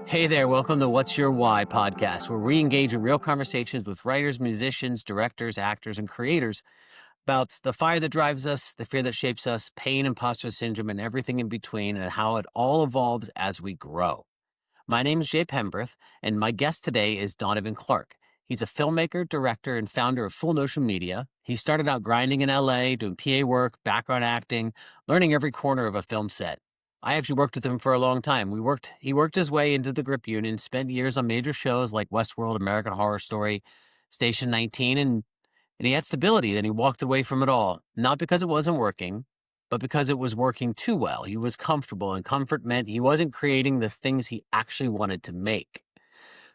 Hey there, welcome to What's Your Why podcast, where we engage in real conversations with writers, musicians, directors, actors, and creators about the fire that drives us, the fear that shapes us, pain, imposter syndrome, and everything in between, and how it all evolves as we grow. My name is Jay Pemberth, and my guest today is Donovan Clark. He's a filmmaker, director, and founder of Full Notion Media. He started out grinding in LA, doing PA work, background acting, learning every corner of a film set. I actually worked with him for a long time. He worked his way into the Grip Union, spent years on major shows like Westworld, American Horror Story, Station 19, and he had stability. Then he walked away from it all, not because it wasn't working, but because it was working too well. He was comfortable, and comfort meant he wasn't creating the things he actually wanted to make.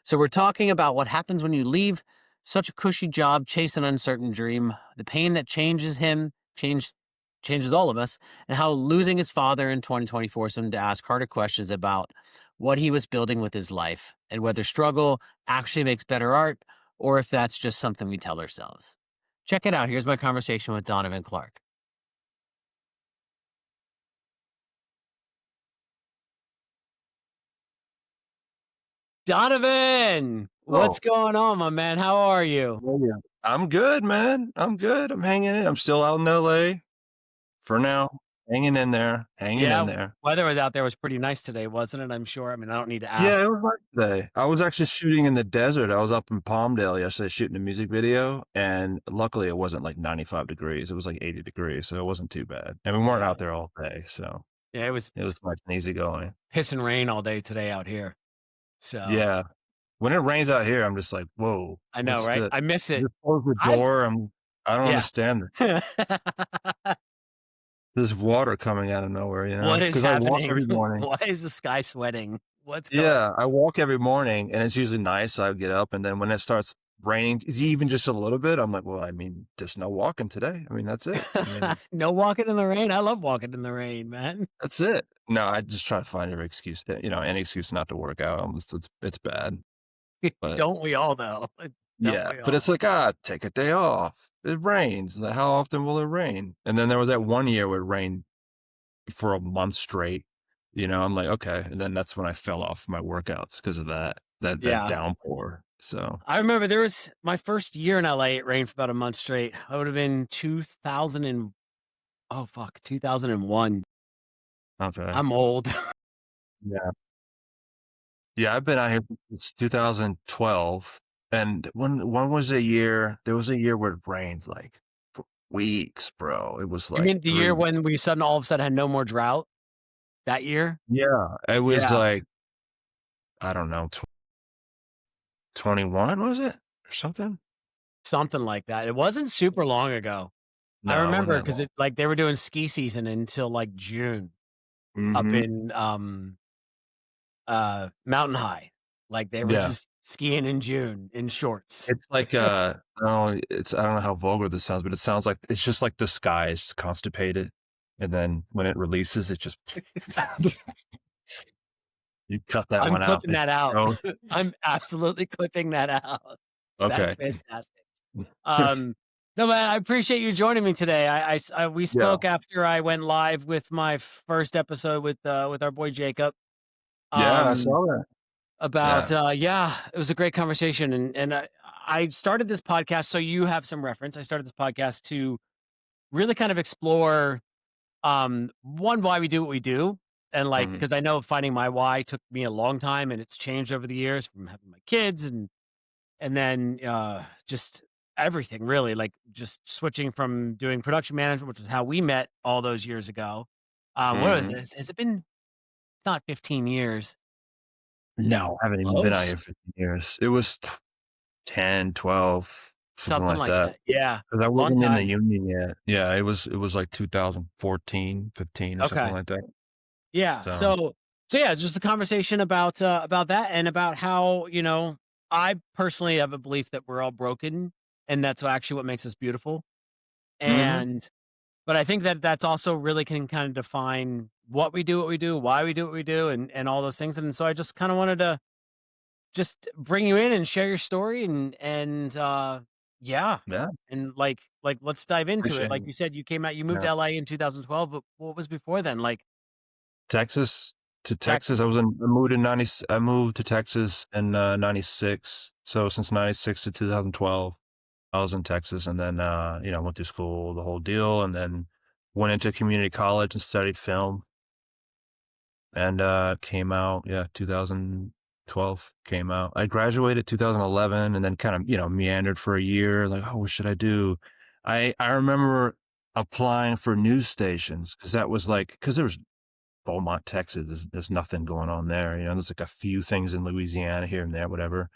So we're talking about what happens when you leave such a cushy job, chase an uncertain dream, the pain that changes him, changes all of us, and how losing his father in 2020 forced him to ask harder questions about what he was building with his life and whether struggle actually makes better art or if that's just something we tell ourselves. Check it out. Here's my conversation with Donovan Clark. Donovan, Oh, what's going on, my man? How are you? yeah. I'm good, man. I'm good. I'm hanging in. I'm still out in LA for now. Hanging in there. Hanging in Yeah, there. weather was out there was pretty nice today, wasn't it? I'm sure. I mean, I don't need to Yeah, ask. it was nice today. I was actually shooting in the desert. I was up in Palmdale yesterday shooting a music video, and luckily it wasn't like 95 degrees. It was like 80 degrees, so it wasn't too bad. And we weren't Yeah. out there all day, so Yeah, it was it was nice and easy going. pissing rain all day today out here. So Yeah. When it rains out here, I'm just like, whoa, I know, what's right? the I miss it. just close the I door. I don't yeah. understand this water coming out of nowhere, What is because I walk happening? every morning. Why is the sky sweating? What's going Yeah, I walk every morning, and it's usually nice, so I get up, and then when it starts raining, even just a little bit, I'm like, "Well, I mean, there's no walking today. I mean, that's it. I on? mean, No walking in the rain. I love walking in the rain, man. that's it." No, I just try to find every excuse any excuse not to work out. It's bad, but Don't we all though? Don't yeah, we but it's all? like, take a day off. It rains. How often will it rain? And then there was that one year where it rained for a month straight. I'm like, okay. And then that's when I fell off my workouts because of that Yeah. downpour. So, I remember there was my first year in LA, it rained for about a month straight. I would have been 2001. okay. I'm old. Yeah. Yeah. I've been out here since 2012. And when was a year? There was a year where it rained like for weeks, bro. It was You like mean the year 3. when we all of a sudden had no more drought? That year? Yeah. It was Yeah, like, I don't know, 21, was it? Or something? something like that. It wasn't super long ago. I No, it wasn't remember that because long. they were doing ski season until like June up Hmm. in Mountain High. Like they were Yeah. just skiing in June in shorts. It's like, I don't know how vulgar this sounds, but it sounds like it's just like the sky is just constipated, and then when it releases, it just you cut that I'm one out. clipping that out. Oh, I'm absolutely clipping that out. That's okay. fantastic. Um, no, man, I appreciate you joining me today. We Yeah. spoke after I went live with my first episode with our boy Jacob. Yeah, I Um, saw that. about Yeah. yeah, it was a great conversation, and I started this podcast so you have some reference. I started this podcast to really kind of explore one why we do what we do, and like Mhm. because I know finding my why took me a long time, and it's changed over the years from having my kids and then just everything really, like just switching from doing production management, which is how we met all those years ago. What was Mhm. this? Has it been? It's not 15 years. Is it No, I haven't even been out close? here 15 years. It was 10, 12, something Something like like that. that. Yeah, Because I long wasn't in the time. union yet. Yeah, it was like 2014, 15 or something Okay. like that. Yeah. So, So yeah, it's just a conversation about that and about how, I personally have a belief that we're all broken and that's actually what makes us beautiful. mhm. And but I think that that's also really can kind of define what we do, why we do what we do and all those things. And so I just kind of wanted to just bring you in and share your story and yeah. Yeah, And like let's dive into it. appreciate Like it. you said you moved Yeah. to LA in 2012, but what was before then? Like Texas. To Texas. Texas. I moved to Texas in, '96. So since '96 to 2012, I was in Texas, and then, went to school, the whole deal, and then went into community college and studied film, and, came out, yeah, 2012 came out. I graduated 2011 and then kind of, meandered for a year, like, "Oh, what should I do?" I remember applying for news stations because that was like, because there was Beaumont, Texas, there's nothing going on there, there's like a few things in Louisiana here and there, whatever.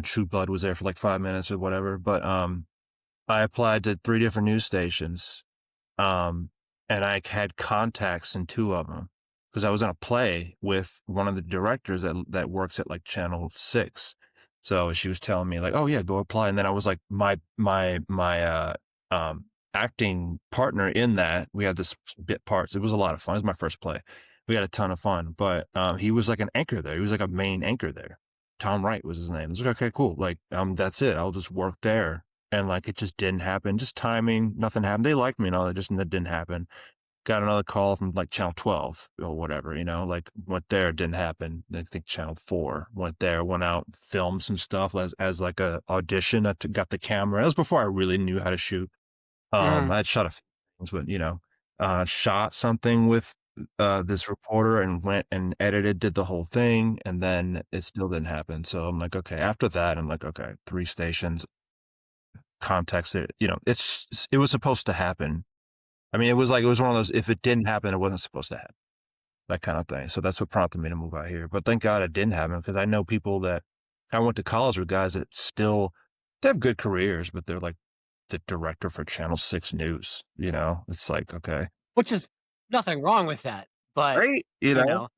True Blood was there for like 5 minutes or whatever, but, I applied to 3 different news stations, um, and I had contacts in 2 of them because I was in a play with one of the directors that works at, like, Channel 6. So she was telling me like, "Oh, yeah, go apply," and then I was like, um, acting partner in that, we had this bit parts. It was a lot of fun. It was my first play. We had a ton of fun, but, he was like an anchor there. He was like a main anchor there. Tom Wright was his name. I was like, "Okay, cool. Like, that's it. I'll just work there." And, like, it just didn't happen. Just timing, nothing happened. They liked me and all that, just that didn't happen. Got another call from, like, Channel 12 or whatever, like, went there, didn't happen. I think Channel 4, went there, went out, filmed some stuff as like, a audition. Got the camera. That was before I really knew how to shoot. Mhm. I had shot a few things, but, shot something with, this reporter and went and edited, did the whole thing, and then it still didn't happen. So I'm like, "Okay." After that, I'm like, "Okay, 3 stations, context it," it was supposed to happen. I mean, it was one of those, if it didn't happen, it wasn't supposed to happen, that kind of thing. So that's what prompted me to move out here. But thank God it didn't happen because I know people that I went to college with, guys that still they have good careers, but they're like the director for Channel 6 News, It's like, okay. Which is nothing wrong with that, but, Right? you know,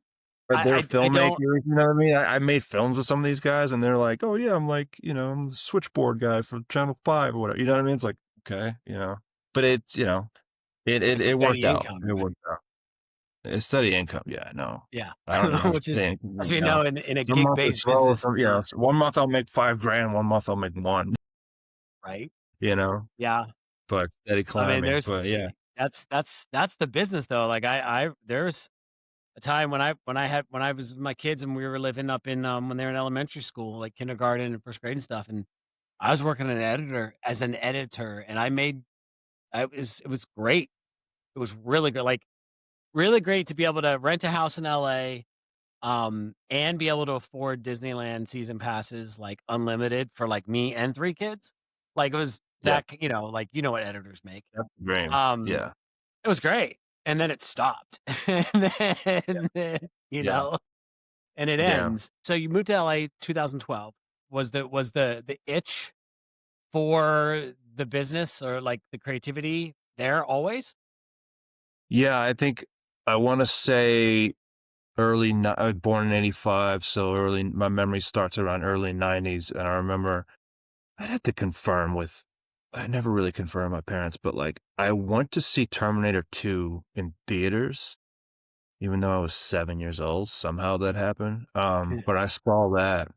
Or they're I filmmakers, don't you know what I mean? I made films with some of these guys and they're like, "Oh yeah, I'm like, I'm the switchboard guy for Channel 5 or whatever." You know what I mean? It's like, okay. But it's, it's it worked steady out. income, It right? worked out. It's steady income, yeah, no. Yeah. I don't even have Which is, steady income as right we now. know, in a Some months it's gig-based slow, business, it's not, so one month I'll make 5 grand, one month I'll make 1, right? you know, Yeah. but steady I mean, climbing, but yeah. that's the business though. Like there's a time when I was with my kids and we were living up in, when they were in elementary school, like kindergarten and first grade and stuff, and I was working as an editor, and it was great. It was really good, like, really great to be able to rent a house in LA, and be able to afford Disneyland season passes, like, unlimited for, like, me and 3 kids. Like, it was Yeah, like, what editors make. that's the dream. Um, Yeah, it was great, and then it stopped, yeah, then, yeah, and it yeah. ends. So you moved to LA 2012. Was the itch for the business or, like, the creativity there always? Yeah, I think I wanna say I was born in '85, so early my memory starts around early '90s, and I remember I'd have to confirm with I never really confirmed with my parents, but, like, I went to see Terminator 2 in theaters, even though I was 7 years old. Somehow that happened, but I saw that,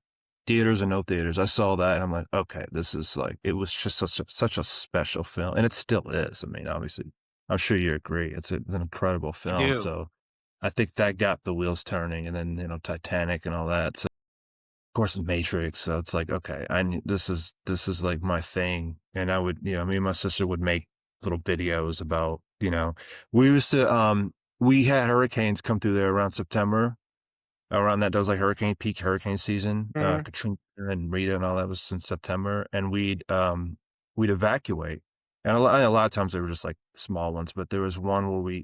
theaters or no theaters, I saw that and I'm like, "Okay, this is like," it was just such a special film, and it still is. I mean, obviously, I'm sure you agree. It's an incredible I film, do. so I think that got the wheels turning, and then, Titanic and all that, so of course, The Matrix, so it's like, okay, this is like my thing, and I would, me and my sister would make little videos about, we used to, we had hurricanes come through there around September, around that was like peak hurricane season, Mhm, Katrina and Rita and all that was in September, and we'd evacuate, and a lot of times they were just like small ones, but there was one where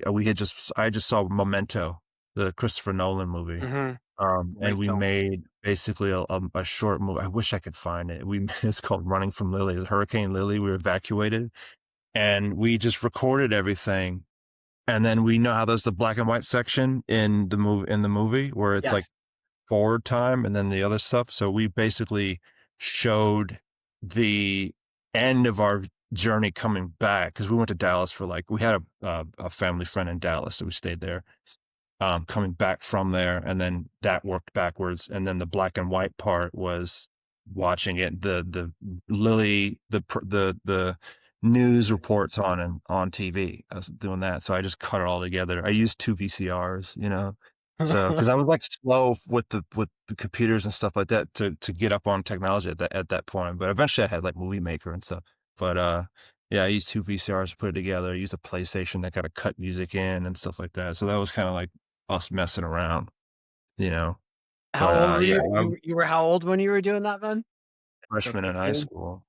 I just saw Memento, the Christopher Nolan movie, mhm. and Great we film. made basically a short movie. I wish I could find it. It's called Running from Lily. It's Hurricane Lily. We were evacuated, and we just recorded everything. And then we know how there's the black and white section in the movie where it's like Yes. forward time and then the other stuff. So we basically showed the end of our journey coming back because we went to Dallas for like we had a family friend in Dallas, so we stayed there, coming back from there, and then that worked backwards, and then the black and white part was watching it, the Lily, the news reports on TV. I was doing that, so I just cut it all together. I used 2 VCRs, So, because I was, like, slow with the computers and stuff like that to get up on technology at that point, but eventually I had, like, Movie Maker and stuff. But, yeah, I used 2 VCRs to put it together, I used a PlayStation that kinda cut music in and stuff like that, so that was kinda like us messing around, you know? How But, old were yeah, you? I'm You were how old when you were doing that then? So freshman in high 15? school.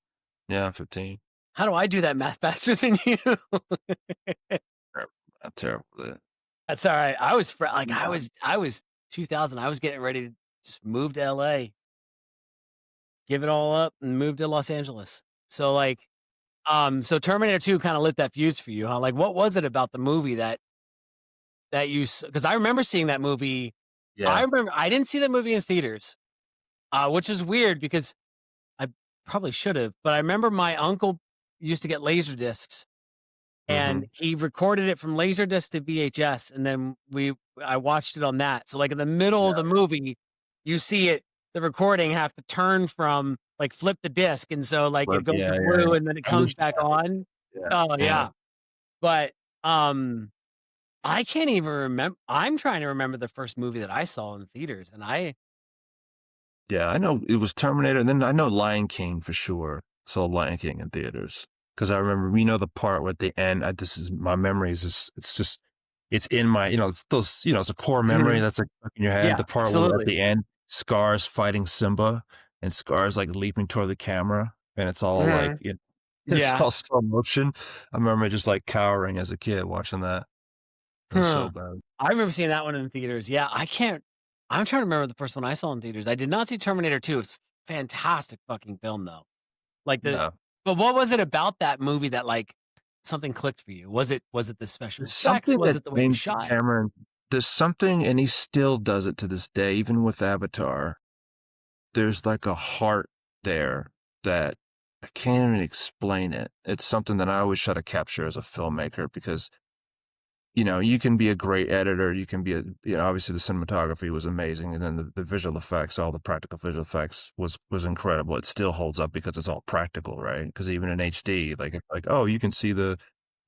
Yeah, 15. How do I do that math faster than you? Terrible. I'm terrible at it. That's alright. I was like, I Yeah. was I was 2000, I was getting ready to just move to LA, give it all up, and move to Los Angeles. So, like, so Terminator 2 kinda lit that fuse for you, huh? Like, what was it about the movie that you? Because I remember seeing that movie. I Yeah. remember I didn't see that movie in theaters, which is weird because I probably should have, but I remember my uncle used to get laser discs, and Mhm. he recorded it from laserdisc to VHS, and then I watched it on that. So, like, in the middle of the Yeah. movie, you see it the recording have to turn from like, flip the disc, and so, like, it But goes to yeah, yeah, blue, yeah. and then it comes back Understand. on. Yeah, Oh, yeah. yeah. But, I can't even remember. I'm trying to remember the first movie that I saw in theaters, and Yeah, I know it was Terminator, and then I know Lion King for sure. Saw Lion King in theaters because I remember, the part where at the end, this is my memories is it's just it's in my, it's those, it's a core memory Mhm. that's like stuck in your head. Yeah, The part where at absolutely. the end, Scar's fighting Simba and Scar's like leaping toward the camera, and it's all like Mhm. it's Yeah. all slow motion. I remember just like cowering as a kid watching that. It was so Huh. bad. I remember seeing that one in theaters. Yeah, I'm trying to remember the first one I saw in theaters. I did not see Terminator 2. It's a fantastic fucking film, though. Like, Yeah. but what was it about that movie that, like, something clicked for you? Was it the special There's effects? something Was that it the way it was James shot? Cameron there's something, and he still does it to this day, even with Avatar. There's like a heart there that I can't even explain it. It's something that I always try to capture as a filmmaker because, you can be a great editor, you can be obviously the cinematography was amazing, and then the visual effects, all the practical visual effects was incredible. It still holds up because it's all practical, right? Because even in HD, like it's like, oh, you can see the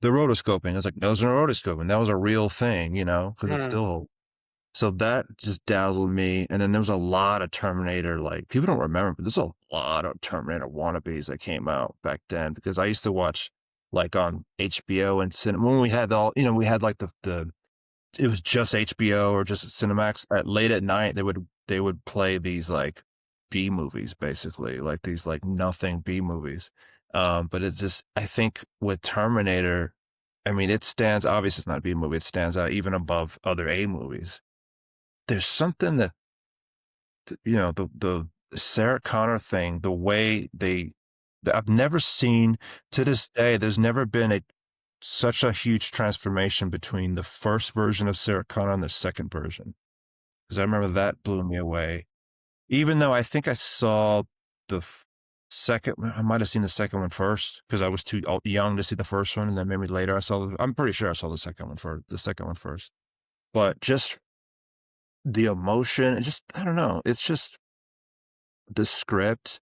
rotoscoping. It's like, no, there's no rotoscoping. That was a real thing, because it's Mhm. still so that just dazzled me, and then there was a lot of Terminator, like, people don't remember, but there's a lot of Terminator wannabes that came out back then because I used to watch, like, on HBO and when we had we had, like, the it was just HBO or just Cinemax. At late at night, they would play these, like, B movies, basically, like, these, like, nothing B movies. But it's just I think with Terminator, I mean, it stands obviously, it's not a B movie, it stands out even above other A movies. There's something that the Sarah Connor thing, the way that I've never seen to this day, there's never been such a huge transformation between the first version of Sarah Connor and the second version. Because I remember that blew me away. Even though I think I saw the second one, I might have seen the second one first because I was too young to see the first one, and then maybe later I'm pretty sure I saw the second one first. But just the emotion and just I don't know, it's just the script,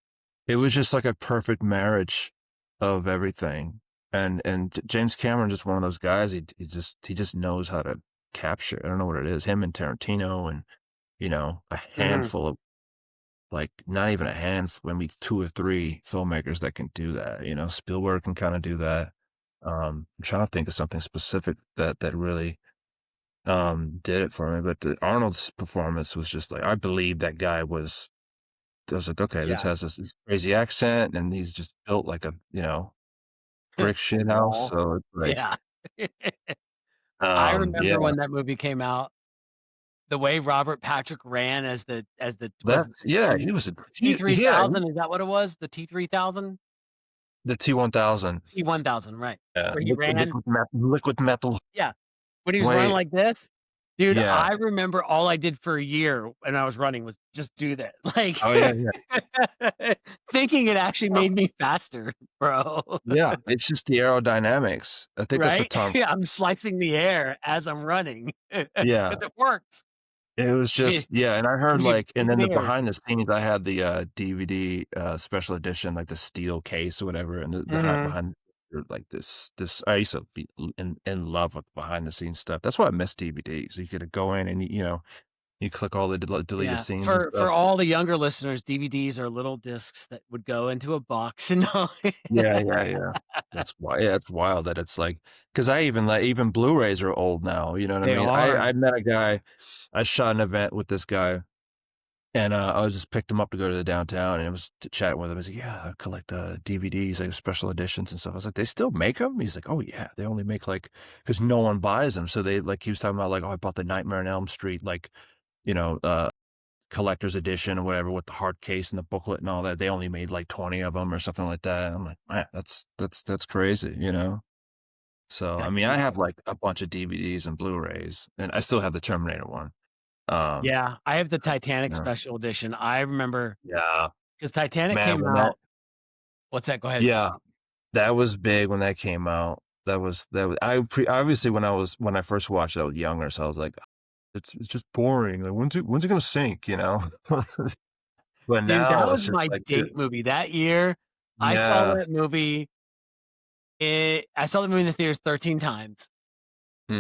it was just like a perfect marriage of everything. And James Cameron just one of those guys, he just knows how to capture. I don't know what it is. Him and Tarantino and, a Mhm. handful of like not even a handful, maybe 2 or 3 filmmakers that can do that. Spielberg can kind of do that. I'm trying to think of something specific that really did it for me. But Arnold's performance was just like I believe that guy was I was like, "Okay, this Yeah. has this crazy accent, and he's just built like a, brick shit house." Wall. So it's like, Yeah. I yeah, remember when that movie came out, the way Robert Patrick ran as the was that it yeah, the he was a yeah, T3000, is that what it was? The T3000? the T-1000. T1000, right. Yeah, Where he ran. liquid metal. Yeah. When he was running Wait, like this, dude, yeah. I remember all I did for a year when I was running was just do that, like, Oh, yeah, yeah. thinking it actually Oh, made me faster, bro, yeah, it's just the aerodynamics. I think that's what right? Tom Yeah, I'm slicing the air as I'm running because yeah. it works. It was Yeah, just yeah, and I heard, when you like and breathe then in the air. behind the scenes, I had the, DVD, special edition, like the steel case or whatever, and the Mhm. behind. Or like this I used to be in love with behind the scenes stuff. That's why I miss DVDs. You could go in and, you click all the deleted Yeah, scenes and for stuff. all the younger listeners, DVDs are little discs that would go into a box and all. Yeah, yeah, yeah. It's wild that it's like, because I even like even Blu-rays are old now, you know what I They mean? I are. I met a guy, I shot an event with this guy, and, I was just picked him up to go to the downtown, and I was to chat with him. He's like, "Yeah, I collect, DVDs, like, special editions and stuff." I was like, "They still make them?" He's like, "Oh, yeah, they only make, like, because no one buys them." So they like, he was talking about, like, "Oh, I bought the Nightmare on Elm Street, like, you know, collector's edition or whatever with the hard case and the booklet and all that. They only made, like, 20 of them or something like that." I'm like, "Man, that's crazy," you know? So, I That's mean, I have, insane. like, a bunch of DVDs and Blu-rays, and I still have the Terminator one. Um, Yeah, I have the Titanic yeah. special edition. I remember Yeah. because Titanic Man, came when that out. What's that? Go ahead. yeah. That was big when that came out. That was obviously, when I first watched it, I was younger, so I was like, "It's just boring, like, when's it gonna sink," you know? But Dude, that now was it's just my like, date movie. That year, I saw yeah. that movie I saw the movie in the theaters 13 times,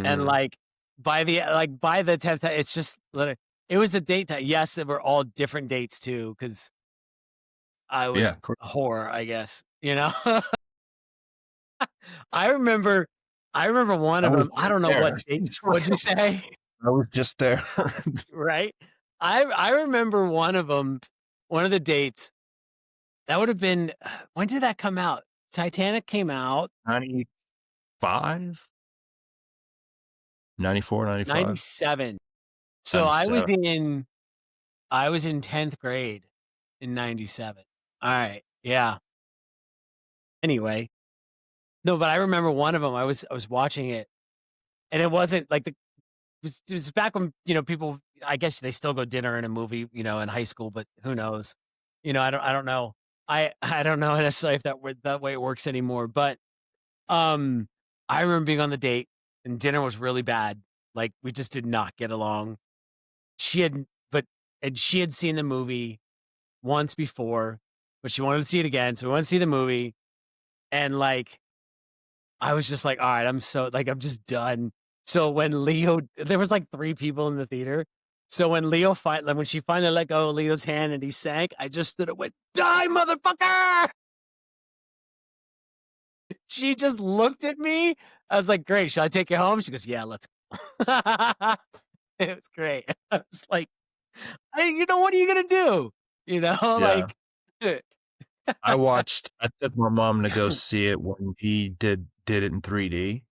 and, Mhm. by the 10th time, it's just literally it was the date time. Yes, they were all different dates too, because I Yeah, was of course. a whore, I guess, you know? I remember I remember one I of was them. I just don't know what there. date. What'd you say? I was just there. Right? I remember one of them. One of the dates, that would have been when did that come out? Titanic came out 95? 94, 95? 97. So 97. I was in 10th grade in 97. Alright, yeah. Anyway, no, but I remember one of them. I was watching it, and it wasn't like it was back when, people, I guess they still go dinner and a movie, in high school, but who knows? I don't know. I don't know necessarily if that way it works anymore, but, um, I remember being on the date, and dinner was really bad. Like, we just did not get along. She had but and she had seen the movie once before, but she wanted to see it again, so we went to see the movie, and, like, I was just like, "Alright, I'm just done." So when Leo there was, like, 3 people in the theater, so when she finally let go of Leo's hand and he sank, I just stood and went, "Die, motherfucker!" She just looked at me. I was like, "Great, shall I take you home?" She goes, "Yeah, let's go." It was great. I was like, what are you gonna do? Yeah. Like I took my mom to go see it when he did it in 3D.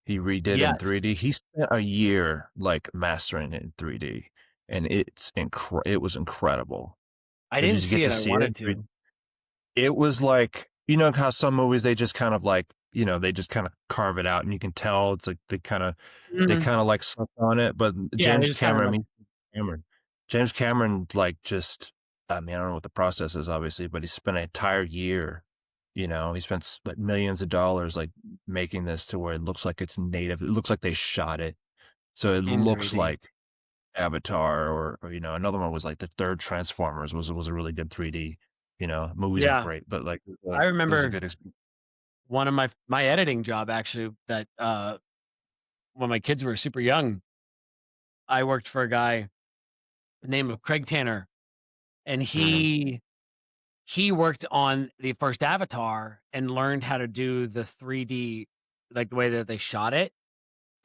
He redid it in Yes. 3D. He spent a year, like, mastering it in 3D, and it was incredible. I Did didn't you get see it, to I see it in wanted 3D? to. It was like, how some movies, they just kind of like, they just kinda carve it out, and you can tell it's like they Mhm. kinda, like, slept on it, but Yeah, they James just kinda Cameron, I like mean, Cameron James Cameron, like, just I mean, I don't know what the process is, obviously, but he spent an entire year, he spent like, millions of dollars, like, making this to where it looks like it's native. It looks like they shot it, so it in looks 3D. like Avatar, or, another one was, like, the 3rd Transformers was a really good 3D. Movies aren't Yeah. great, but, like, I it was a remember good experience. one of my editing job actually that, when my kids were super young, I worked for a guy named Craig Tanner, and Mhm, he worked on the first Avatar and learned how to do the 3D, like, the way that they shot it,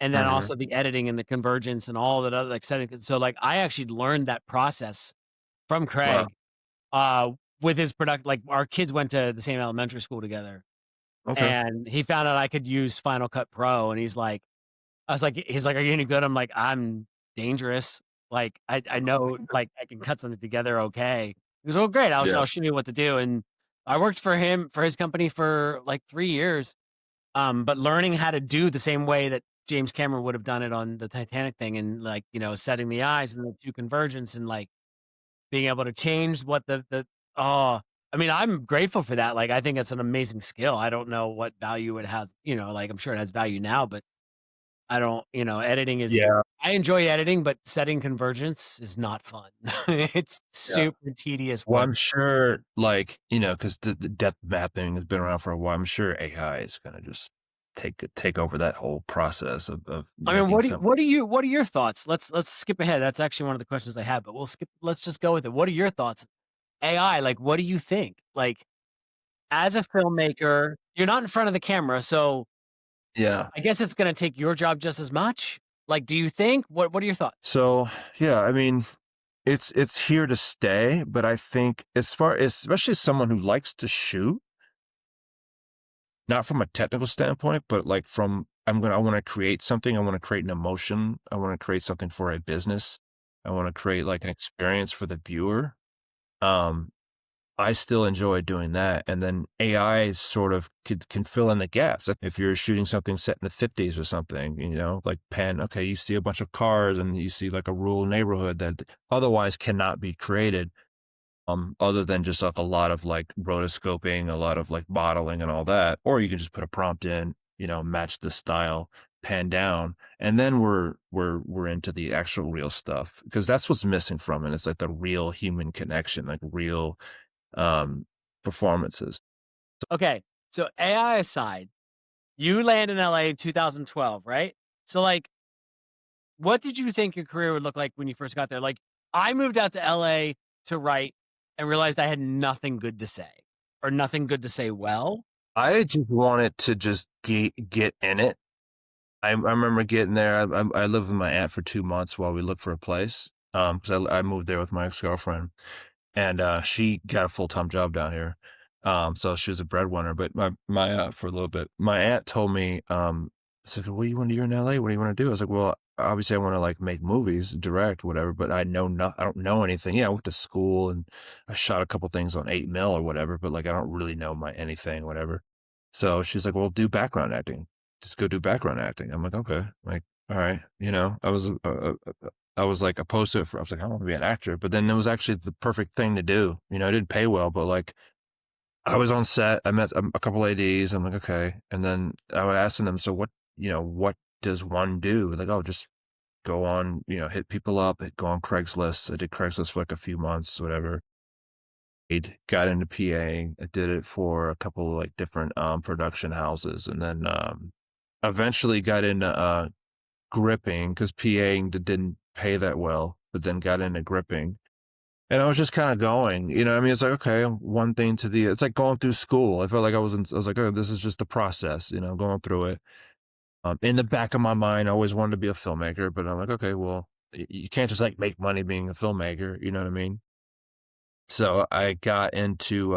and then mhm. also the editing and the convergence and all that other, like, setting so, like, I actually learned that process from Wow, Craig, with his product like, our kids went to the same elementary school together, okay. and he found out I could use Final Cut Pro, and he's like, "Are you any good?" I'm like, "I'm dangerous. Like, I know, like, I can cut something together okay." He goes, "Oh, great. Yeah, I'll show you what to do." And I worked for his company for, like, 3 years, but learning how to do the same way that James Cameron would have done it on the Titanic thing and, like, setting the eyes and the 2 convergence and, like, being able to change what the oh, I mean, I'm grateful for that. Like, I think it's an amazing skill. I don't know what value it has, like, I'm sure it has value now, but I don't, editing is Yeah. I enjoy editing, but setting convergence is not fun. It's Yeah. super tedious Well, work. I'm sure, like, because the depth mapping has been around for a while. I'm sure AI is gonna just take over that whole process of I mean, making some. what are your thoughts? Let's skip ahead. That's actually one of the questions I had, but let's just go with it. What are your thoughts? AI, like, what do you think? Like, as a filmmaker, you're not in front of the camera, so Yeah. I guess it's gonna take your job just as much? Like, do you think? What are your thoughts? So, yeah, I mean, it's here to stay, but I think as far especially someone who likes to shoot, not from a technical standpoint, but like from I wanna create something, I wanna create an emotion, I wanna create something for a business, I wanna create, like, an experience for the viewer. Um, I still enjoy doing that, and then AI sort of can fill in the gaps. If you're shooting something set in the '50s or something, like okay, you see a bunch of cars and you see, like, a rural neighborhood that otherwise cannot be created, other than just, like, a lot of, like, rotoscoping, a lot of, like, modeling and all that, or you can just put a prompt in, match the style, pan down, and then we're into the actual real stuff because that's what's missing from it. It's, like, the real human connection, like, real um, performances. Okay, so AI aside, you land in LA in 2012, right? So, like, what did you think your career would look like when you first got there? Like, I moved out to LA to write and realized I had nothing good to say or nothing good to say well. I just wanted to just get in it. I remember getting there. I lived with my aunt for 2 months while we looked for a place. Because I moved there with my ex girlfriend, and she got a full time job down here. So she was a breadwinner. But for a little bit, my aunt told me, said, "What do you want to do in LA? What do you want to do?" I was like, "Well, obviously I want to like make movies, direct, whatever, but I don't know anything. Yeah, I went to school and I shot a couple things on 8 mil or whatever, but like I don't really know my anything, whatever." So she's like, "Well, do background acting. Just go do background acting." I'm like, "Okay." Like, all right, I was like opposed to it. I was like, I don't want to be an actor, but then it was actually the perfect thing to do. It didn't pay well, but like I was on set. I met a couple ADs. I'm like, okay. And then I would ask them, so what does one do? Like, oh, just go on, hit people up, go on Craigslist. I did Craigslist for like a few months, whatever. Got into PAing. I did it for a couple of like different production houses, and then eventually got into gripping because PAing didn't pay that well, but then got into gripping. And I was just kinda going, what I mean? It's like, okay, one thing to the it's like going through school. I felt like I was like, "Oh, this is just the process," going through it. In the back of my mind, I always wanted to be a filmmaker, but I'm like, "Okay, well, you can't just, like, make money being a filmmaker," you know what I mean? So I got into,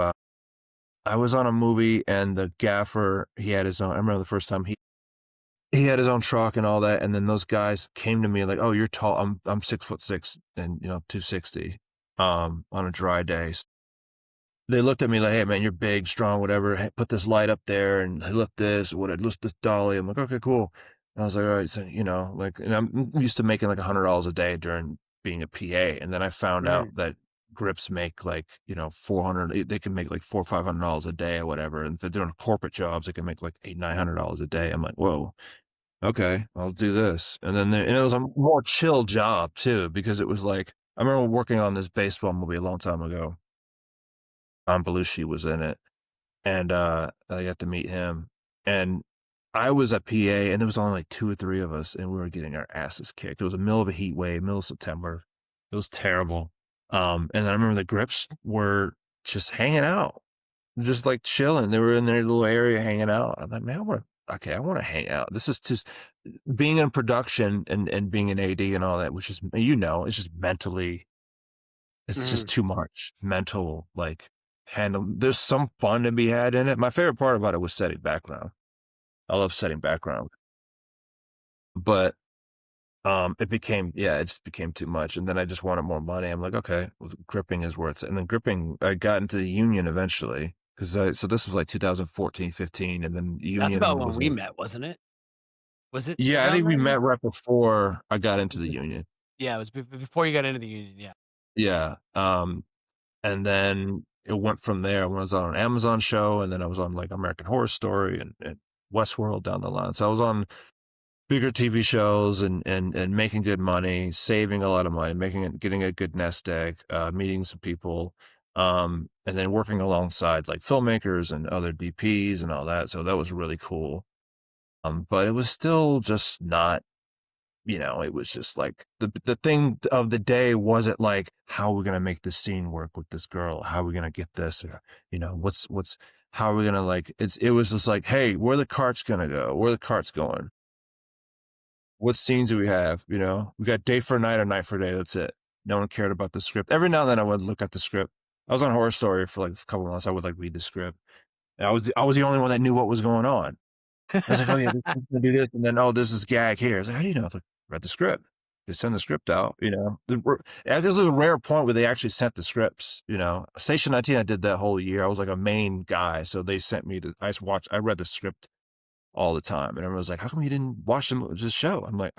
I was on a movie and the gaffer, he had his own I remember the first time he had his own truck and all that, and then those guys came to me like, "Oh, you're tall." I'm 6'6" and, 260, on a dry day. They looked at me like, "Hey, man, you're big, strong, whatever. Hey, put this light up there and lift this, lift this dolly." I'm like, "Okay, cool." And I was like, "All right." So, like, and I'm used to making like $100 a day during being a PA. And then I found out Mhm, that grips make like, 400, they can make like four or $500 a day or whatever. And if they're doing corporate jobs, they can make like eight, $900 a day. I'm like, whoa, okay, I'll do this. And it was a more chill job too, because it was like, I remember working on this baseball movie a long time ago. Belushi was in it, and, I got to meet him, and I was a PA, and there was only, like, 2 or 3 of us, and we were getting our asses kicked. It was the middle of a heat wave, middle of September. It was terrible, and I remember the grips were just hanging out, just, like, chilling. They were in their little area hanging out. I'm like, "Man, I wanna hang out." This is just being in production and being an AD and all that, which is it's just mentally it's just mhm. too much mental, like, handle there's some fun to be had in it. My favorite part about it was setting background. I love setting background, but, it just became too much, and then I just wanted more money. I'm like, "Okay, well, gripping is worth it," and then gripping I got into the union eventually, 'cause so this was, like, 2014, 15, and then That's about union when was, we like met, wasn't it? Was it yeah, I around think we then? met right before I got into the union. Yeah, it was before you got into the union, yeah. Yeah, and then it went from there. I was on an Amazon show, and then I was on, like, American Horror Story and Westworld down the line. So I was on bigger TV shows and making good money, saving a lot of money, getting a good nest egg, meeting some people, and then working alongside like filmmakers and other DPs and all that. So that was really cool. But it was still just not, it was just like the thing of the day wasn't like, how are we gonna make this scene work with this girl? How are we gonna get this? Or, what's how are we gonna like it was just like, hey, where the cart's gonna go? Where the cart's going? What scenes do we have? We got day for night or night for day. That's it. No one cared about the script. Every now and then I would look at the script. I was on Horror Story for like a couple of months. I would like read the script. And I was the only one that knew what was going on. I was like, oh yeah, this is gonna do this, and then this is gag here. I was like, how do you know? I was like, read the script. They send the script out. And this is a rare point where they actually sent the scripts. Station 19, I did that whole year. I was like a main guy, so they sent me to. I read the script all the time, and everyone was like, how come you didn't watch the show? I'm like,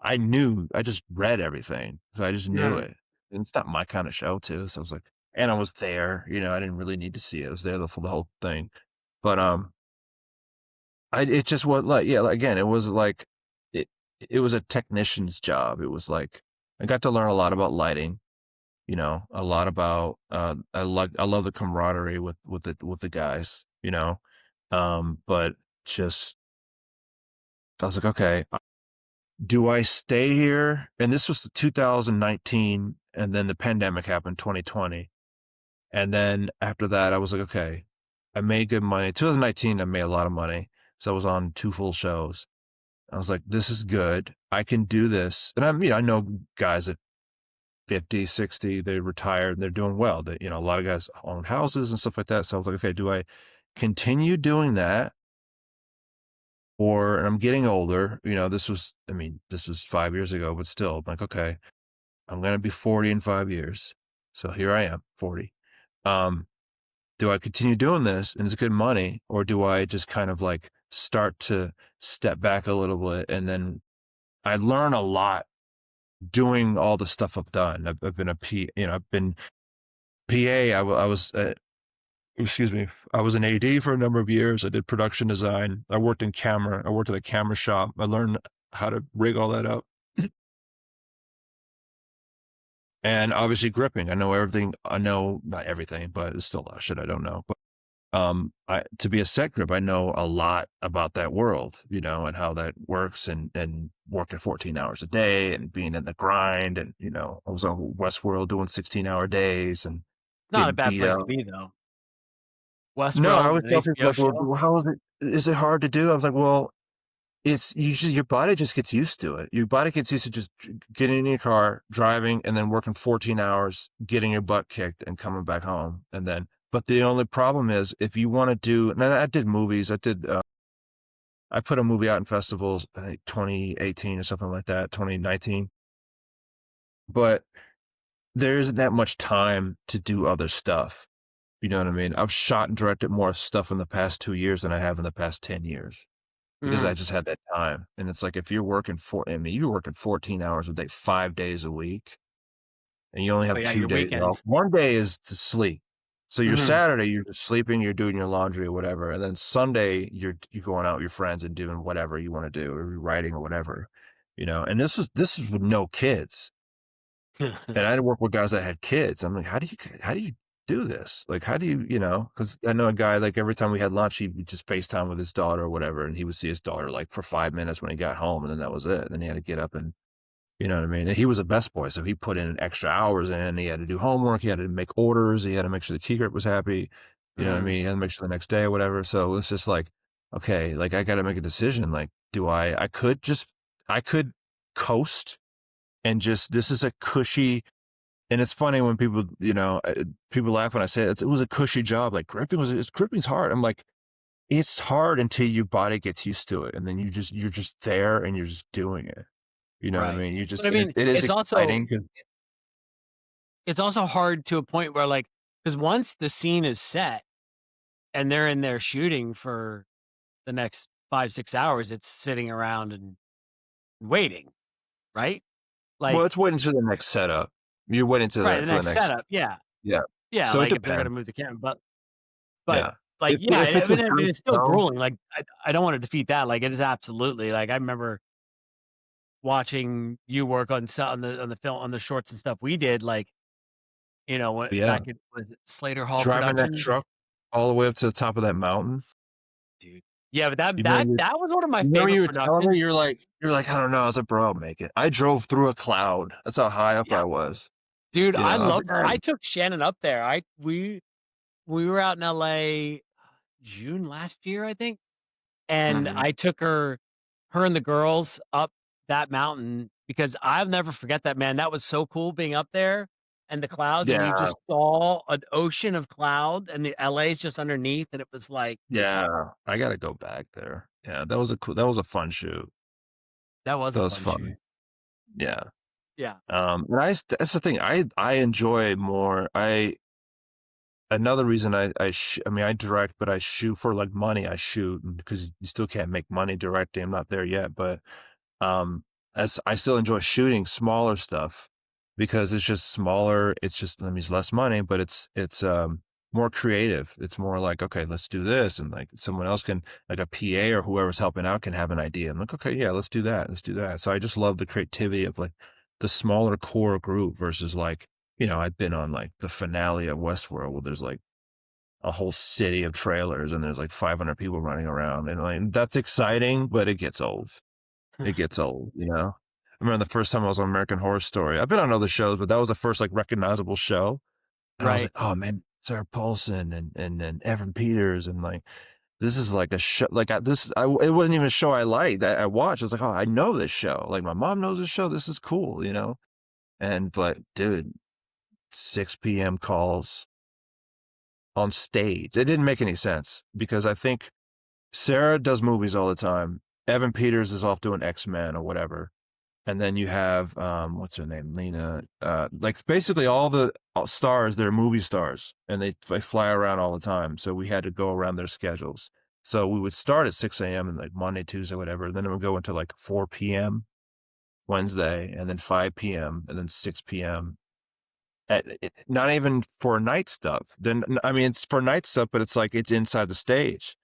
I knew, I just read everything, so I just knew Yeah. it. And it's not my kind of show too, so I was like, and I was there. I didn't really need to see it. I was there for the whole thing, but it just was like, yeah, like, again, it was like it it was a technician's job. It was like I got to learn a lot about lighting, a lot about I love the camaraderie with the guys, but just I was like, okay, do I stay here? And this was 2019, and then the pandemic happened 2020. And then after that, I was like, okay, I made good money. 2019, I made a lot of money. So I was on 2 full shows. I was like, this is good. I can do this. And I know guys at 50, 60, they retired and they're doing well. A lot of guys own houses and stuff like that. So I was like, okay, do I continue doing that? And I'm getting older. This was 5 years ago, but still, I'm like, okay, I'm going to be 40 in 5 years. So here I am, 40. Um, do I continue doing this and it's good money, or do I just kind of like start to step back a little bit? And then I learn a lot doing all the stuff I've done. I've been a P, I've been PA. I was, excuse me, I was an AD for a number of years. I did production design. I worked in camera. I worked at a camera shop. I learned how to rig all that up. And obviously gripping. I know everything. I know not everything, but it's still a lot of shit I don't know. But to be a set grip, I know a lot about that world, and how that works, and working 14 hours a day and being in the grind. And, I was on Westworld doing 16-hour days and Not a getting bad beat place up. to be, though. No, I Westworld, always an tell people HBO like, well, show. how is it? Is it hard to do? I was like, well, it's usually your body just gets used to it. Your body gets used to just getting in your car, driving, and then working 14 hours, getting your butt kicked and coming back home. But the only problem is if you want to do, and I did movies, I put a movie out in festivals, I think 2018 or something like that, 2019, but there isn't that much time to do other stuff. You know what I mean? I've shot and directed more stuff in the past 2 years than I have in the past 10 years. Because I Mhm. just had that time, and it's like, if you're working you're working 14 hours a day, 5 days a week, and you only Oh, have yeah, 2 your days off. weekends. 1 day is to sleep. So your Mhm. Saturday, you're just sleeping, you're doing your laundry or whatever, and then Sunday, you're going out with your friends and doing whatever you wanna do, or you're writing or whatever, and this is with no kids. And I had to work with guys that had kids. I'm like, how do you do this? Like, how do because I know a guy, like, every time we had lunch, he would just FaceTime with his daughter or whatever, and he would see his daughter, like, for 5 minutes when he got home, and then that was it. Then he had to get up and you know what I mean? And he was a best boy, so he put in extra hours in, he had to do homework, he had to make orders, he had to make sure the key grip was happy, you know what I Mhm. mean? He had to make sure the next day or whatever, so it's just like, okay, like, I gotta make a decision, like, I could coast and just this is a cushy. And it's funny when people laugh when I say it. It was a cushy job. Like gripping's hard. I'm like, it's hard until your body gets used to it, and then you're just there and you're just doing it. You know what I Right. mean? But, I And it, mean, it is exciting. 'Cause it's also hard to a point where, like, because once the scene is set and they're in there shooting for the next 5, 6 hours, it's sitting around and waiting, right? Well, Like, it's waiting to the next setup. You're waiting to right, the for the next next. setup, yeah. Yeah. Yeah, So it like, if they're gonna depends. move the camera, but, Yeah. like, If yeah, if it's a I mean, brief it's still show. grueling, like, I don't wanna defeat that, like, it is absolutely, like, I remember watching you work on on the film on the shorts and stuff we did, like, when Yeah. back at was it Slater Hall Driving that Productions? truck all the way up to the top of that mountain. Dude. Yeah, but that You that remember that was one of my you remember favorite you were telling me, productions. "I don't know." I was like, "Bro, I'll make it." I drove through a cloud. That's how high up Yeah. I was. Dude, You know, I I was like, loved I "Dang." took Shannon up there. We were out in LA June last year, I think, and Mhm. I took her and the girls up that mountain because I'll never forget that, man. That was so cool being up there and the clouds, and you Yeah, just saw an ocean of cloud, and the LA's just underneath, and it was like, yeah. I gotta go back there. Yeah, that was a fun shoot. that was That a was fun fun. shoot. Yeah. Yeah. And that's the thing. I enjoy more. I Another reason I mean, I direct, but I shoot for like money. I shoot because you still can't make money directing. I'm not there yet, but as I still enjoy shooting smaller stuff because it's just smaller. It's just, I mean, it's less money, but it's more creative. It's more like, okay, let's do this. And like someone else can, like a PA or whoever's helping out can have an idea. I'm like, okay, yeah, let's do that. Let's do that. So I just love the creativity of like the smaller core group versus like, I've been on like the finale of Westworld where there's like a whole city of trailers and there's like 500 people running around. And like, that's exciting, but it gets old. It gets old, you know? I remember the first time I was on American Horror Story. I've been on other shows, but that was the first like recognizable show. And I was Right. like, oh man, Sarah Paulson and Evan Peters. And like, this is like a show, like it wasn't even a show I liked. I watched. I was like, oh, I know this show. Like my mom knows this show. This is cool, you know? But dude, 6 p.m. calls on stage. It didn't make any sense because I think Sarah does movies all the time. Evan Peters is off doing X-Men or whatever. And then you have, what's her name? Lena, like basically all the stars, they're movie stars and they fly around all the time. So we had to go around their schedules. So we would start at 6 a.m. and like Monday, Tuesday, whatever. And then it would go into like 4 p.m. Wednesday and then 5 p.m. and then 6 p.m. Not even for night stuff. Then, I mean, it's for night stuff, but it's like it's inside the stage.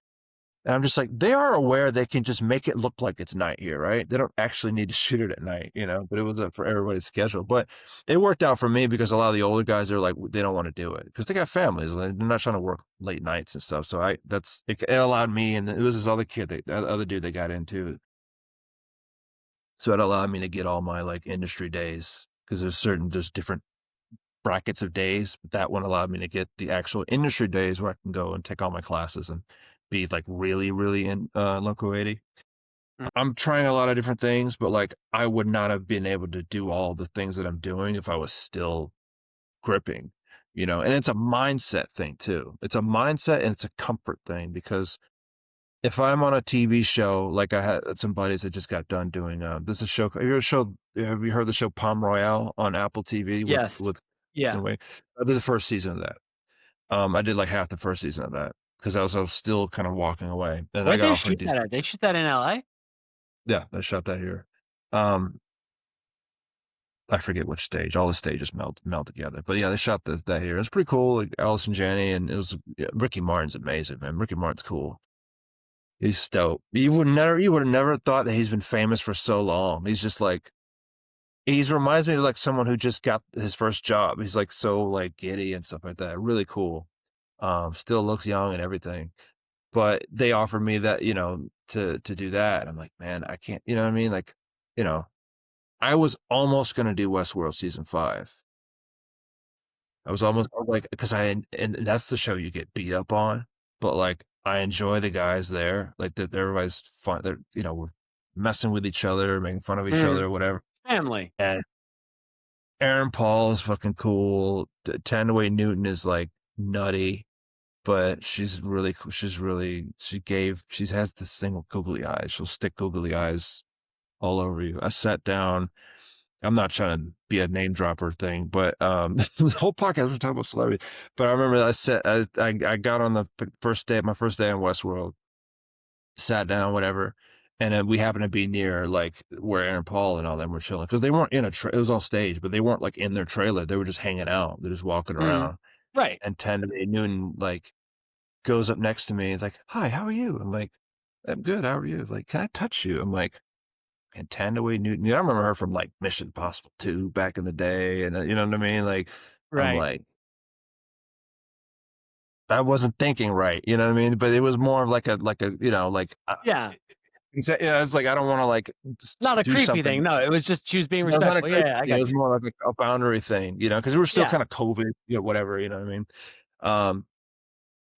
And I'm just like, they are aware they can just make it look like it's night here, right? They don't actually need to shoot it at night, but it was up for everybody's schedule. But it worked out for me because a lot of the older guys are like, they don't want to do it because they got families. They're not trying to work late nights and stuff. So it allowed me, and it was this other kid, that other dude they got into. So it allowed me to get all my like industry days because there's different brackets of days. But that one allowed me to get the actual industry days where I can go and take all my classes and be like really, really in Loco 80. Mm. I'm trying a lot of different things, but like I would not have been able to do all the things that I'm doing if I was still gripping, and it's a mindset thing too. It's a mindset and it's a comfort thing because if I'm on a TV show, like I had some buddies that just got done doing, this is a show. Have you heard the show Palm Royale on Apple TV Yes. with, Yeah. I did the first season of that. I did like half the first season of that because I was still kind of walking away, and I Where'd got they offered shoot these. that at? They shoot that in LA? Yeah, I shot that here. Um, I forget which stage. All the stages meld together, but yeah, they shot that here. It's pretty cool. Like Allison Janney, and it was Ricky Martin's amazing, man. Ricky Martin's cool. He's dope. You would have never thought that he's been famous for so long. He's just like reminds me of like someone who just got his first job. He's like so like giddy and stuff like that. Really cool. Still looks young and everything. But they offered me that, to do that. I'm like, man, I can't, you know what I mean? Like, you know, I was almost gonna do Westworld season 5. I was almost like, because and that's the show you get beat up on, but like I enjoy the guys there. Like that everybody's fun. They're, we're messing with each other, making fun of each Mhm. other, whatever. Family. And Aaron Paul is fucking cool. Tandaway Newton is like nutty, but she's really cool. She has this thing with googly eyes. She'll stick googly eyes all over you. I sat down. I'm not trying to be a name dropper thing, but the whole podcast we're talking about celebrity. But I remember I got on the my first day in Westworld, sat down, whatever, and then we happened to be near like where Aaron Paul and all them were chilling because they weren't in it was all stage, but they weren't like in their trailer. They were just hanging out. They're just walking Mhm. around. Right. And Tendai Newton like goes up next to me and like, "Hi, how are you?" I'm like, "I'm good. How are you?" Like, "Can I touch you?" I'm like, and Tandaway Newton. I remember her from like Mission Impossible 2 back in the day, and you know what I mean. Like I'm Right. like I wasn't thinking right, you know what I mean. But it was more of like a you know like Yeah. yeah, it's like I don't want to like Not a do creepy thing. something. No, it was just she was being No, not a respectful. crazy Yeah, I thing. It got was you. more like a boundary thing, you know, because we were still Yeah. kind of COVID, you know, whatever, you know what I mean. Um,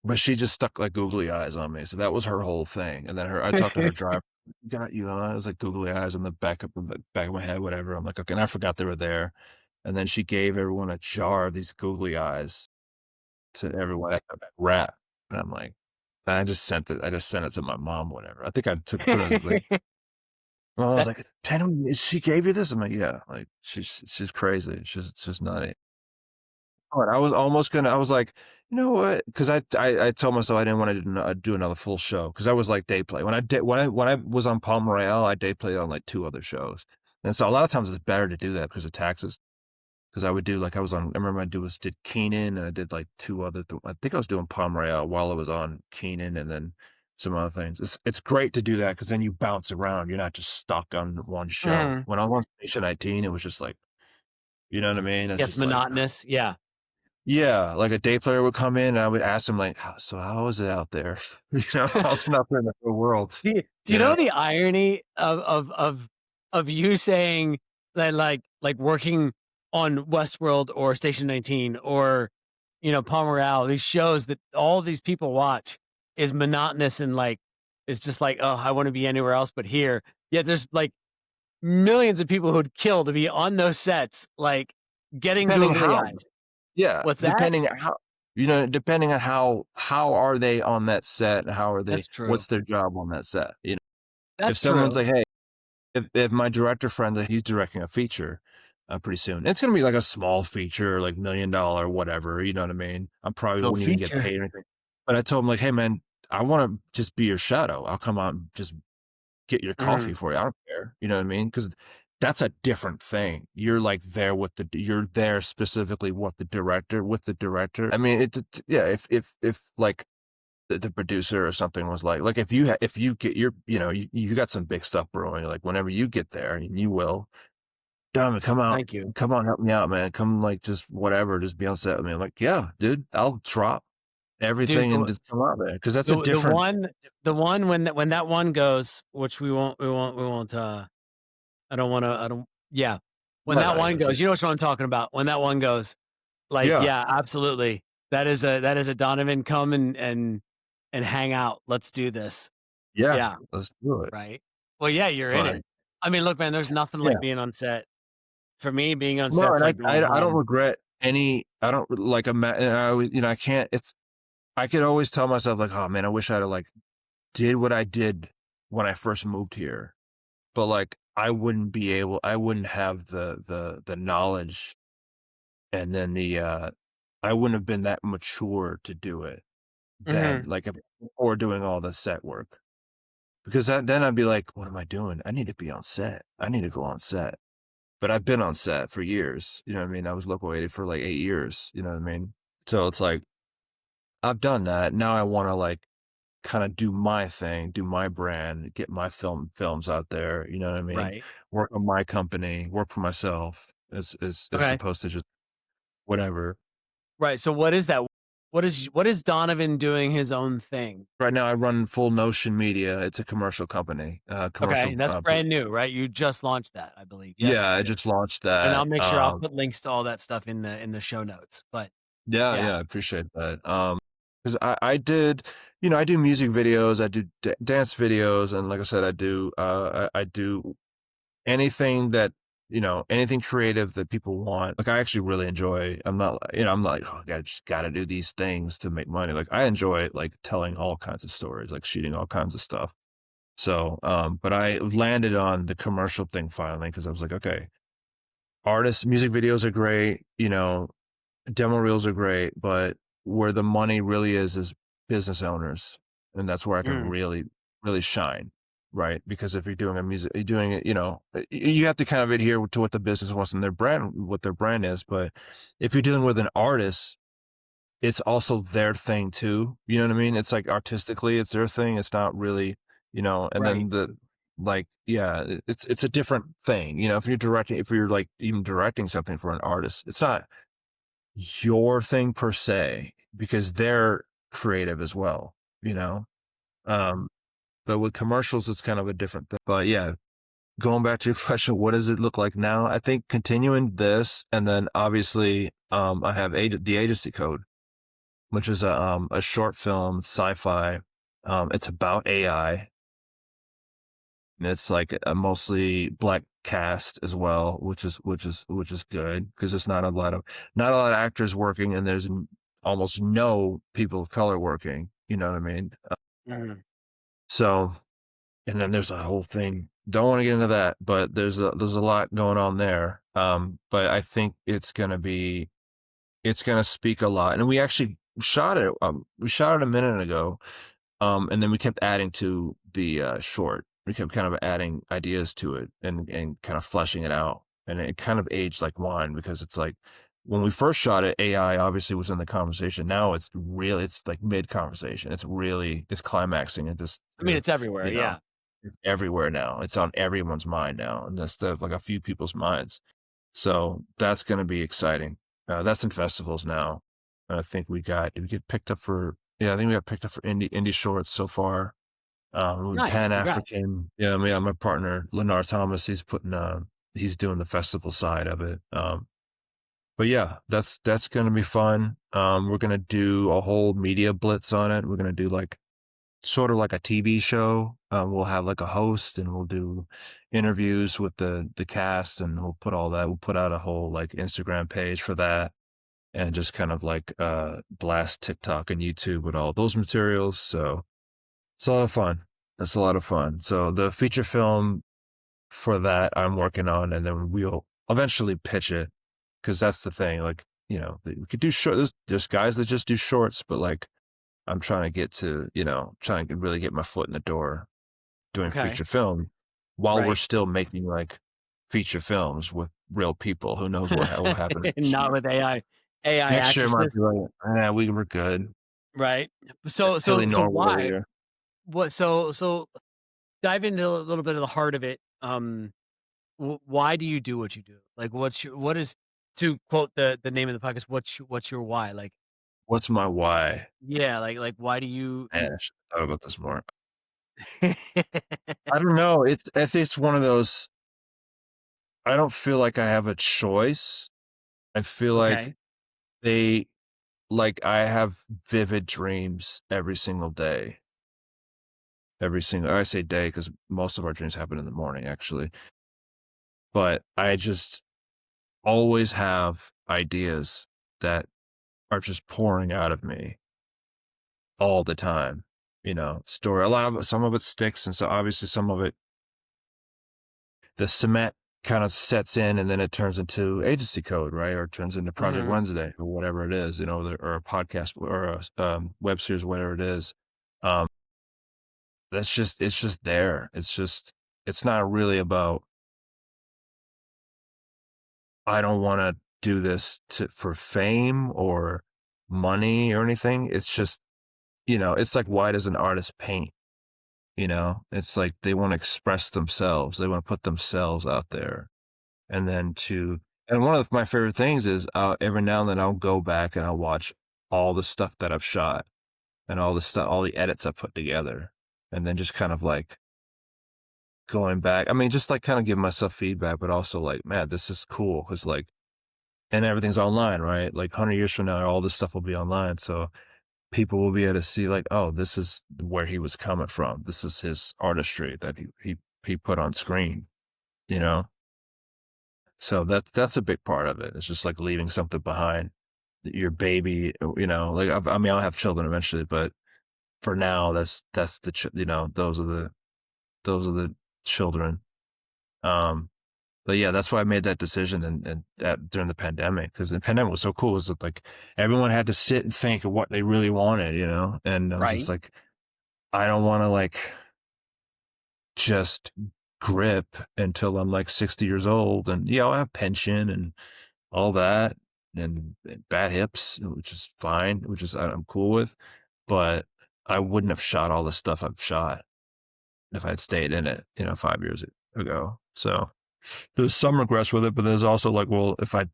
but she just stuck like googly eyes on me, so that was her whole thing. And then I talked to her driver, got you on. It was like googly eyes on the back of my head, whatever. I'm like, okay, and I forgot they were there. And then she gave everyone a jar of these googly eyes to everyone at that rap, and I'm like, and I just sent it. I just sent it to my mom, whatever. I think I took put it as like. Well, I was like, That's "Tatum, she gave you this?" I'm like, "Yeah." Like, she's crazy. She's nutty. But I was almost gonna I was like, "You know what?" 'Cause I told myself I didn't wanna do another full show, 'cause I was like day play. When I was on Palm Royale, I day played on, like, 2 other shows. And so a lot of times it's better to do that because of taxes. 'Cause I would do like I remember did Keenan, and I did, like, 2 other I think I was doing Palm Royale while I was on Keenan and then some other things. It's great to do that because then you bounce around, you're not just stuck on one show. mhm. When I was on Station 19, it was just like, you know what I mean? It's Gets just like monotonous. Yeah. yeah, like a day player would come in, and I would ask him like, So how is it out there?" You know, how's it out there in the real world?" Do you You know? know the irony of you saying that like working on Westworld or Station 19 or Palm Royale, these shows that all these people watch is monotonous and like it's just like, oh, I want to be anywhere else but here. Yet there's like millions of people who'd kill to be on those sets, like getting Depending googly how eyes. yeah, What's that? depending on how depending on how are they on that set, how are they That's true. what's their job on that set, you know? If That's someone's true. like, "Hey," if my director friend that he's directing a feature, pretty soon, it's gonna be like a small feature, like $1,000,000 whatever, you know what I mean? I probably So wouldn't even get feature. paid or anything. But I told him like, "Hey, man, I wanna just be your shadow. I'll come out and just get your coffee Mhm. for you. I don't care." You know what I mean? Because that's a different thing. You're like there with you're there specifically with the director. I mean, yeah, if like the producer or something was like if if you get your, you got some big stuff brewing, like whenever you get there and you will, Donovan, Thank you. come on, help me out, man. Come like just whatever, just be on set with me. I'm like, yeah, dude, I'll drop Dude, everything and just come out there. Cause that's a the different, one when that one goes, which we won't I don't yeah. When no, that no, one yeah, goes, you know what I'm talking about. When that one goes, like, yeah, yeah, absolutely. That is a Donovan come and hang out. Let's do this. yeah, Yeah, let's do it. right. Well, yeah, you're in But it. I mean, look, man, there's nothing yeah. like being on set. For me, being on No, set's and like going I don't home. regret any I don't like, and I always I can't I could always tell myself like, "Oh, man, I wish I'd have, like, did what I did when I first moved here." But, like, I wouldn't have the knowledge and then I wouldn't have been that mature to do it then, Mhm. like, before doing all the set work. Because then I'd be like, "What am I doing? I need to be on set. I need to go on set." But I've been on set for years, you know what I mean? I was local 80 for, like, 8 years, you know what I mean? So it's like, I've done that. Now I wanna, like, kinda do my thing, do my brand, get my films out there, you know what I mean? Right. Work on my company, work for myself as Okay. opposed to just whatever. Right. So what is that? What is Donovan doing his own thing? Right now I run Full Notion Media. It's a commercial company, Okay, commercial, and that's brand new, right? You just launched that, I believe. Yes, yeah, you I did. just launched And I'll that. make sure I'll put links to all that stuff in the show notes. But Yeah, yeah. yeah, I appreciate that. 'Cause I did, I do music videos, I do dance videos, and like I said, I do anything that, anything creative that people want. Like I actually really enjoy. I'm not like, oh, I just got to do these things to make money. Like I enjoy like telling all kinds of stories, like shooting all kinds of stuff. So, but I landed on the commercial thing finally because I was like, okay, music videos are great, demo reels are great, but where the money really is business owners, and that's where I can Mm, really, really shine, right? Because if you're doing it, you have to kind of adhere to what the business wants and what their brand is. But if you're dealing with an artist, it's also their thing too. You know what I mean? It's like artistically, it's their thing. It's not really, and right. then like, yeah, it's a different thing, you know, if you're like even directing something for an artist, it's not your thing per se because they're creative as well, you know? Um, but with commercials, it's kind of a different thing. But yeah, going back to your question, what does it look like now? I think continuing this, and then obviously, I have the agency code, which is a short film sci-fi. It's about AI. And it's like a mostly black cast as well, which is good because there's not a lot of actors working, and there's almost no people of color working. You know what I mean? Mhm. So, and then there's a whole thing. Don't want to get into that, but there's a lot going on there. But I think it's gonna speak a lot, and we actually shot it. We shot it a minute ago, and then we kept adding to the short. We kept kind of adding ideas to it and kind of fleshing it out. And it kind of aged like wine because it's like when we first shot it, AI obviously was in the conversation. Now it's like mid conversation. It's climaxing at this, I mean, it's everywhere. you know, Yeah. it's everywhere now. It's on everyone's mind now, and instead of like a few people's minds. So that's going to be exciting. That's in festivals now. And I think we get picked up for, yeah, I think we got picked up for indie shorts so far. Nice. Pan Congrats. African. Yeah, my partner, Lennar Thomas, he's doing the festival side of it. But yeah, that's going to be fun. We're going to do a whole media blitz on it. We're going to do like sort of like a TV show. We'll have like a host and we'll do interviews with the cast and we'll put all that. We'll put out a whole like Instagram page for that and just kind of like blast TikTok and YouTube with all those materials. So it's a lot of fun. It's a lot of fun. So the feature film for that I'm working on, and then we'll eventually pitch it because that's the thing. Like, you know, we could do short. There's guys that just do shorts, but like I'm trying to get to, trying to really get my foot in the door doing Okay. feature film while we're Right. still making like feature films with real people. Who knows what will happen next Not year? with AI Next year might actresses. be like, yeah, we were good. Right. So Philly so so Nor why? Warrior. What so dive into a little bit of the heart of it. Why do you do what you do? Like, what is, to quote the name of the podcast? What's your why? Like, What's my why? yeah, like why do you? Man, I should have thought about this more. I don't know. I think it's one of those. I don't feel like I have a choice. I feel like Okay. they I have vivid dreams every single day. I say day because most of our dreams happen in the morning, actually. But I just always have ideas that are just pouring out of me all the time. Story. Some of it sticks, and so obviously some of it, the cement kind of sets in, and then it turns into agency code, right? Or it turns into Project Hmm. Wednesday, or whatever it is, or a podcast, or a web series, whatever it is. Um, it's just there. It's not really about, I don't want to do this for fame or money or anything. It's just, it's like, why does an artist paint? It's like they want to express themselves. They want to put themselves out there. And then and one of my favorite things is every now and then I'll go back and I'll watch all the stuff that I've shot and all the edits I put together. And then just kind of like going back. I mean, just like kind of giving myself feedback, but also like, man, this is cool. Cause like, and everything's online, right? Like 100 years from now, all this stuff will be online. So people will be able to see like, oh, this is where he was coming from. This is his artistry that he put on screen, you know? So that's a big part of it. It's just like leaving something behind. Your baby, like I mean, I'll have children eventually, but for now, that's those are the children. Um, but yeah, that's why I made that decision and during the pandemic, because the pandemic was so cool. It was like everyone had to sit and think of what they really wanted, and I was just Right. like, I don't want to like just grip until I'm like 60 years old, and yeah, I'll have pension and all that, and bad hips, which is fine, I'm cool with, but I wouldn't have shot all the stuff I've shot. if I'd stayed in it, 5 years ago. So there's some regrets with it, but there's also like, well, if I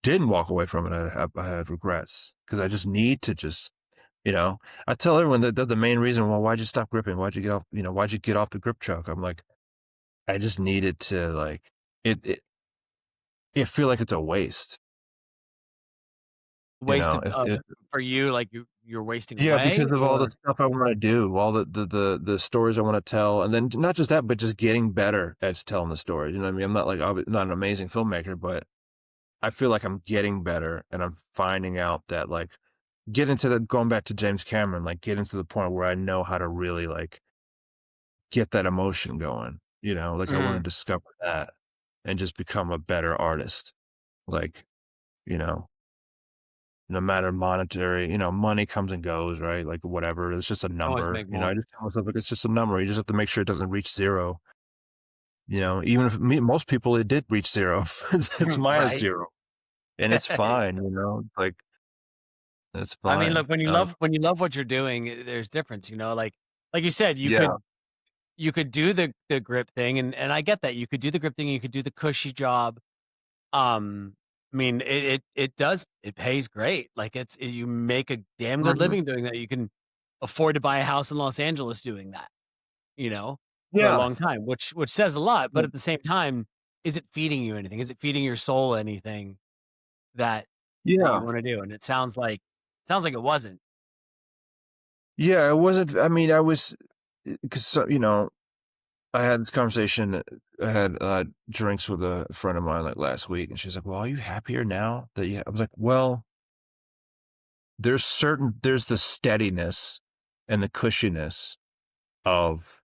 didn't walk away from it, I had regrets because I just need to just, you know, I tell everyone that the main reason, well, why'd you stop gripping? Why'd you get off, why'd you get off the grip truck? I'm like, I just needed to like, it feel like it's a waste, Waste of, if it, for you, like you're wasting yeah, away, because of all the or stuff I want to do, all the stories I want to tell, and then not just that, but just getting better at telling the stories. You know what I mean? I'm not like, not an amazing filmmaker, but I feel like I'm getting better, and I'm finding out that like get into the going back to James Cameron, like getting to the point where I know how to really like get that emotion going. Like I want to Mhm. discover that and just become a better artist. Like, you know, no matter monetary, money comes and goes, right? Like whatever. It's just a Always number. make I more. just tell myself like it's just a number. You just have to make sure it doesn't reach zero. Even if most people it did reach zero. It's minus Right? zero. And it's fine, like it's I mean, fine. look, when you love what you're doing, there's difference, like you said, Yeah. you could do the grip thing, and I get that. You could do the grip thing, you could do the cushy job. Um, I mean, it pays great. Like you make a damn good Mhm. living doing that. You can afford to buy a house in Los Angeles doing that, for a Yeah. long time, which says a lot. But at the same time, is it feeding you anything? Is it feeding your soul anything that you Yeah. want to do? And it sounds like it wasn't. Yeah, it wasn't I mean, I was because I had this conversation, I had, drinks with a friend of mine, like, last week, and she's like, "Well, are you happier now that you" I was like, "Well, there's the steadiness and the cushiness of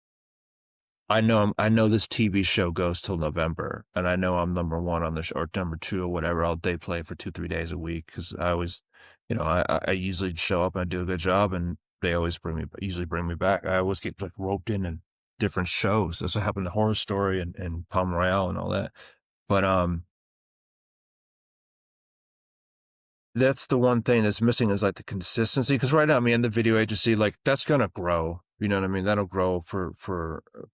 I know this TV show goes till November, and I know I'm number 1 on the show or number 2 or whatever. I'll day play for 2, 3 days a week because I always I usually show up and I do a good job, and they always usually bring me back. I always get, like, roped in different shows. That's what happened to Horror Story and Palm Royale and all that. But, that's the one thing that's missing is, like, the consistency. Because right now, I mean, in the video agency, like, that's gonna grow, you know what I mean? That'll grow for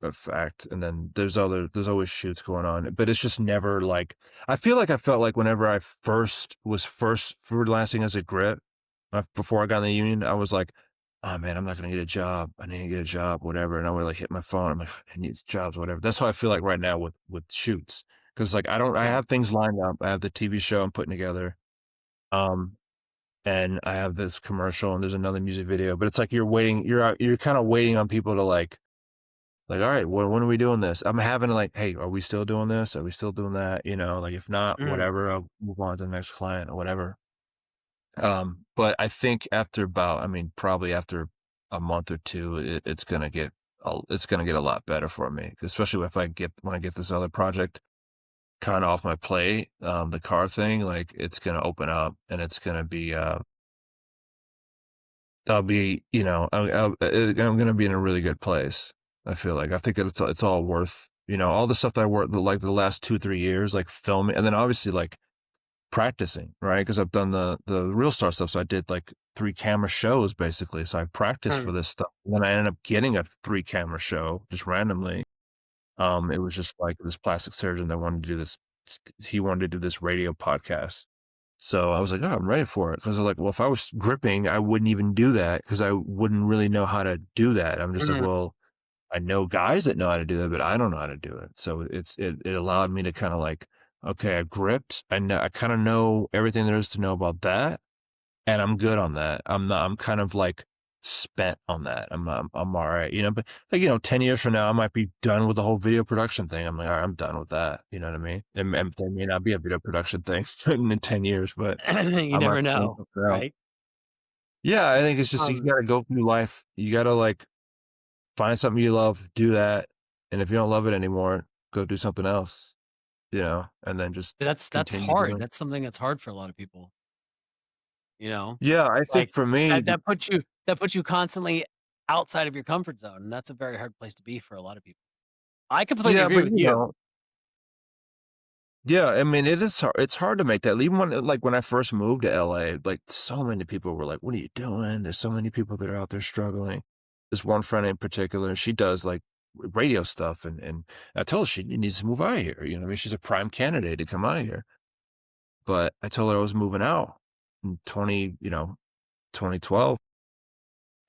a fact, and then there's always shoots going on, but it's just never, like I feel like I felt like whenever I first freelancing as a grip, before I got in the union, I was like, "Oh, man, I'm not gonna get a job. I need to get a job, whatever," and I would, like, hit my phone, I'm like, "I need jobs, whatever." That's how I feel like right now with shoots, because like, I Yeah. have things lined up. I have the TV show I'm putting together. Um, and I have this commercial and there's another music video, but it's like you're kinda waiting on people to "All right, when are we doing this?" I'm having to like, "Hey, are we still doing this? Are we still doing that?" Like, if not, Mhm. whatever, I'll move on to the next client or whatever. But I think after about I mean, probably after a month or 2, it's gonna get a lot better for me, especially if I get when I get this other project kinda off my plate, the car thing, like, it's gonna open up and it's gonna be, I'll be, I'm gonna be in a really good place. I feel like I think that it's all worth, all the stuff that I worked like the last 2, 3 years, like filming, and then obviously like practicing, right? Because I've done the real star stuff. So I did like 3 camera shows basically. So I practiced for Mhm. this stuff. And then I ended up getting a 3 camera show just randomly. It was just like this plastic surgeon that wanted to do this. He wanted to do this radio podcast. So I was like, "Oh, I'm ready for it." 'Cause I was like, "Well, if I was gripping, I wouldn't even do that because I wouldn't really know how to do that." I'm just like, Mhm. "Well, I know guys that know how to do that, but I don't know how to do it." So it allowed me to kinda like, "Okay, I gripped. I kinda know everything there is to know about that, and I'm good on that. I'm kind of like spent on that. I'm all right, but like, 10 years from now, I might be done with the whole video production thing. I'm like, all right, I'm done with that. You know what I mean? And there may not be a video production thing in 10 years, but You I might never find know, something else. right? Yeah, I think it's just you Um, gotta go through life. You gotta like find something you love, do that. And if you don't love it anymore, go do something else, and then just that's continue hard. doing. That's something that's hard for a lot of people, you know? Yeah, I think Like, for me, that puts you constantly outside of your comfort zone, and that's a very hard place to be for a lot of people. I completely yeah, agree but with you. yeah, I mean, it's hard to make that even when I first moved to LA, like, so many people were like, "What are you doing? There's so many people that are out there struggling." This one friend in particular, she does, like radio stuff, and I told her she needs to move out of here. You know, what I mean, she's a prime candidate to come out here. But I told her I was moving out in 2012.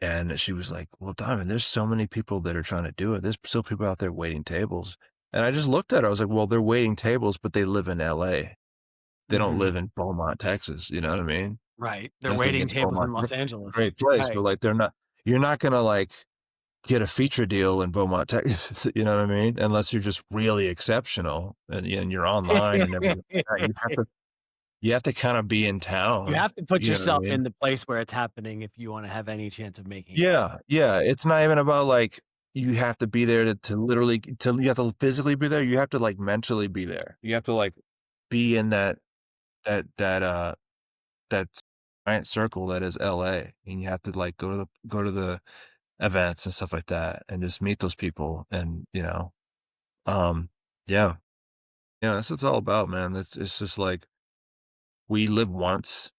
And she was like, "Well, Donovan, there's so many people that are trying to do it. There's still people out there waiting tables." And I just looked at her. I was like, "Well, they're waiting tables, but they live in LA. They don't Mhm. live in Beaumont, Texas." You know what I mean? Right. They're Nothing waiting against tables in Beaumont. Los Angeles. Great place, but Right. like you're not gonna like get a feature deal in Beaumont, Texas. You know what I mean? Unless you're just really exceptional and you're online and everything like that. You have to kind of be in You town. have to put You know what I yourself mean? in the place where it's happening if you wanna have any chance of making it. Yeah, yeah, it's not even about, like, you have to be there to literally to you have to physically be there, you have to, like, mentally be there. You have to, like, be in that that, uh, that giant circle that is LA, and you have to, like, go to the events and stuff like that, and just meet those people, and, um, yeah. Yeah, that's what it's all about, man. It's just like, we live once,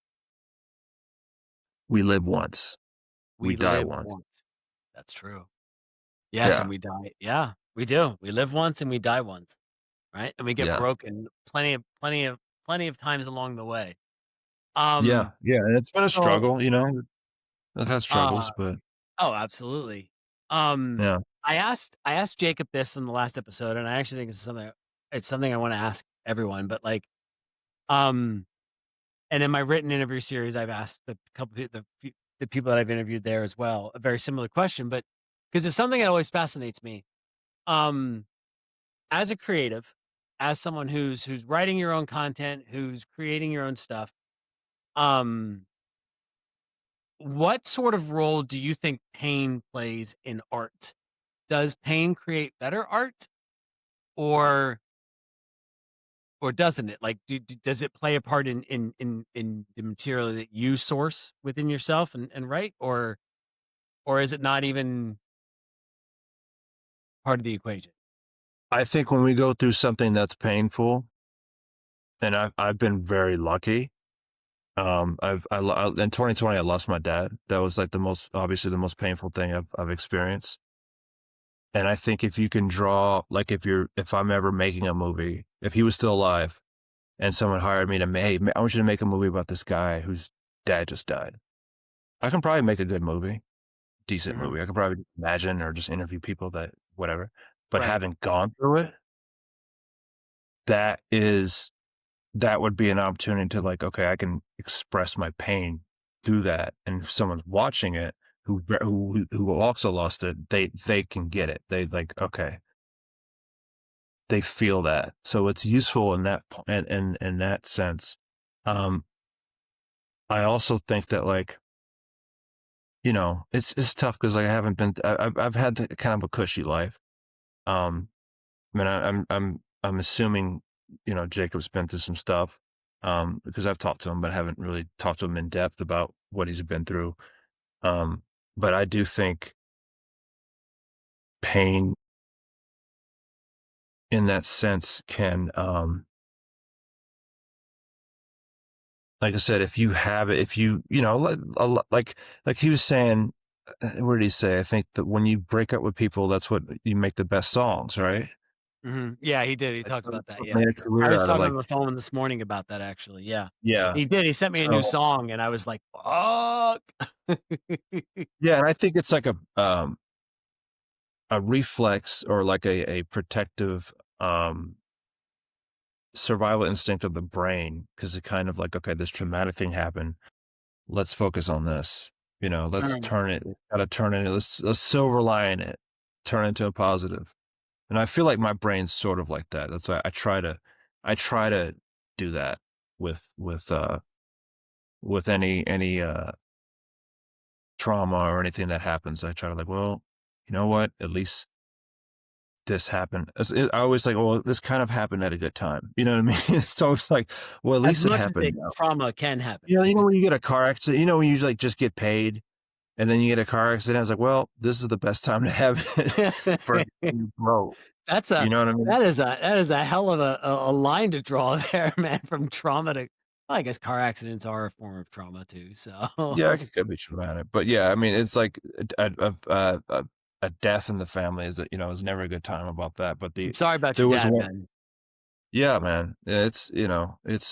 we live once, we We die live once. once. That's true. Yes, and Yeah, we die. Yeah, we do. We live once and we die once, right? And we get yeah. broken plenty of times along the way. Yeah, Um, yeah, and it's been a so, struggle, I've had uh struggles, but oh, absolutely. Um, yeah. I asked Jacob this in the last episode, and I actually think it's something I wanna ask everyone, but, like, um and in my written interview series, I've asked the people that I've interviewed there as well, a very similar question, but because it's something that always fascinates me. Um, as a creative, as someone who's writing your own content, who's creating your own stuff, um, what sort of role do you think pain plays in art? Does pain create better art, or doesn't it? Like, does it play a part in the material that you source within yourself and write, or is it not even part of the equation? I think when we go through something that's painful, and I've been very lucky, in 2020, I lost my dad. That was, like, obviously the most painful thing I've experienced, and I think if you can draw like, if I'm ever making a movie, if he was still alive and someone hired me to "Hey, I want you to make a movie about this guy whose dad just died." I can probably make a good movie, decent Mhm. movie. I could probably imagine or just interview people that whatever, but Right. having gone through it, that is that would be an opportunity to, like, okay, I can express my pain through that, and if someone's watching it who also lost it, they can get it. They like, okay, they feel that. So it's useful in in that sense. Um, I also think that, like, it's tough because, like, I haven't been I've had kind of a cushy life. Um, I mean, I'm assuming, Jacob's been through some stuff, because I've talked to him, but haven't really talked to him in depth about what he's been through. Um, but I do think pain in that sense can, like I said, if you have it, if like he was saying, what did he say? I think that when you break up with people, that's what you make the best songs, right? Mhm. Yeah, he did. He That's talked about that, what yeah. made a I career was out of, talking on like, the phone this morning about that actually, yeah. yeah. He did. He sent me a new So song, and I was like, "Fuck." yeah, and I think it's like a reflex or like a protective, survival instinct of the brain because it kind of like, okay, this traumatic thing happened. Let's focus on this. Let's Mm. turn it. Gotta turn it. Let's silver lion it. Turn it into a positive. And I feel like my brain's sort of like that. That's why I try to do that with with any trauma or anything that happens. I try to, like, well, you know what? At least this happened. I always like, well, this kind of happened at a good time. You know what I mean? So it's like, well, at As least it much as happened the now. trauma can happen. When you get a car accident, when you like just get paid and then you get a car accident, I was like, well, this is the best time to have it for you broke. That's You know what I mean? that is a hell of a line to draw there, man, from trauma to well, I guess car accidents are a form of trauma too, so Yeah, it could be traumatic, but yeah, I mean, it's like a death in the family is that, you know, it's never a good time about that, but I'm sorry about there your was dad, one. man. Yeah, man. It's, you know, it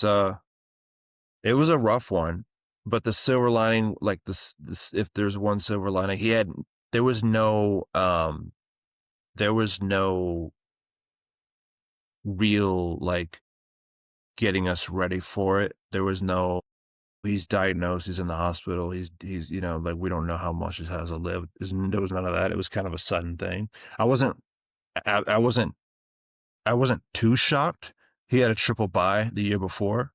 was a rough one, but the silver lining, like this, if there's one silver lining, there was no, there was no real, like, getting us ready for it. There was no, he's diagnosed, he's in the hospital, he's, you know, like, we don't know how much he has to live. There was none of that. It was kind of a sudden thing. I wasn't, I wasn't, I wasn't too shocked. He had a triple bye the year before.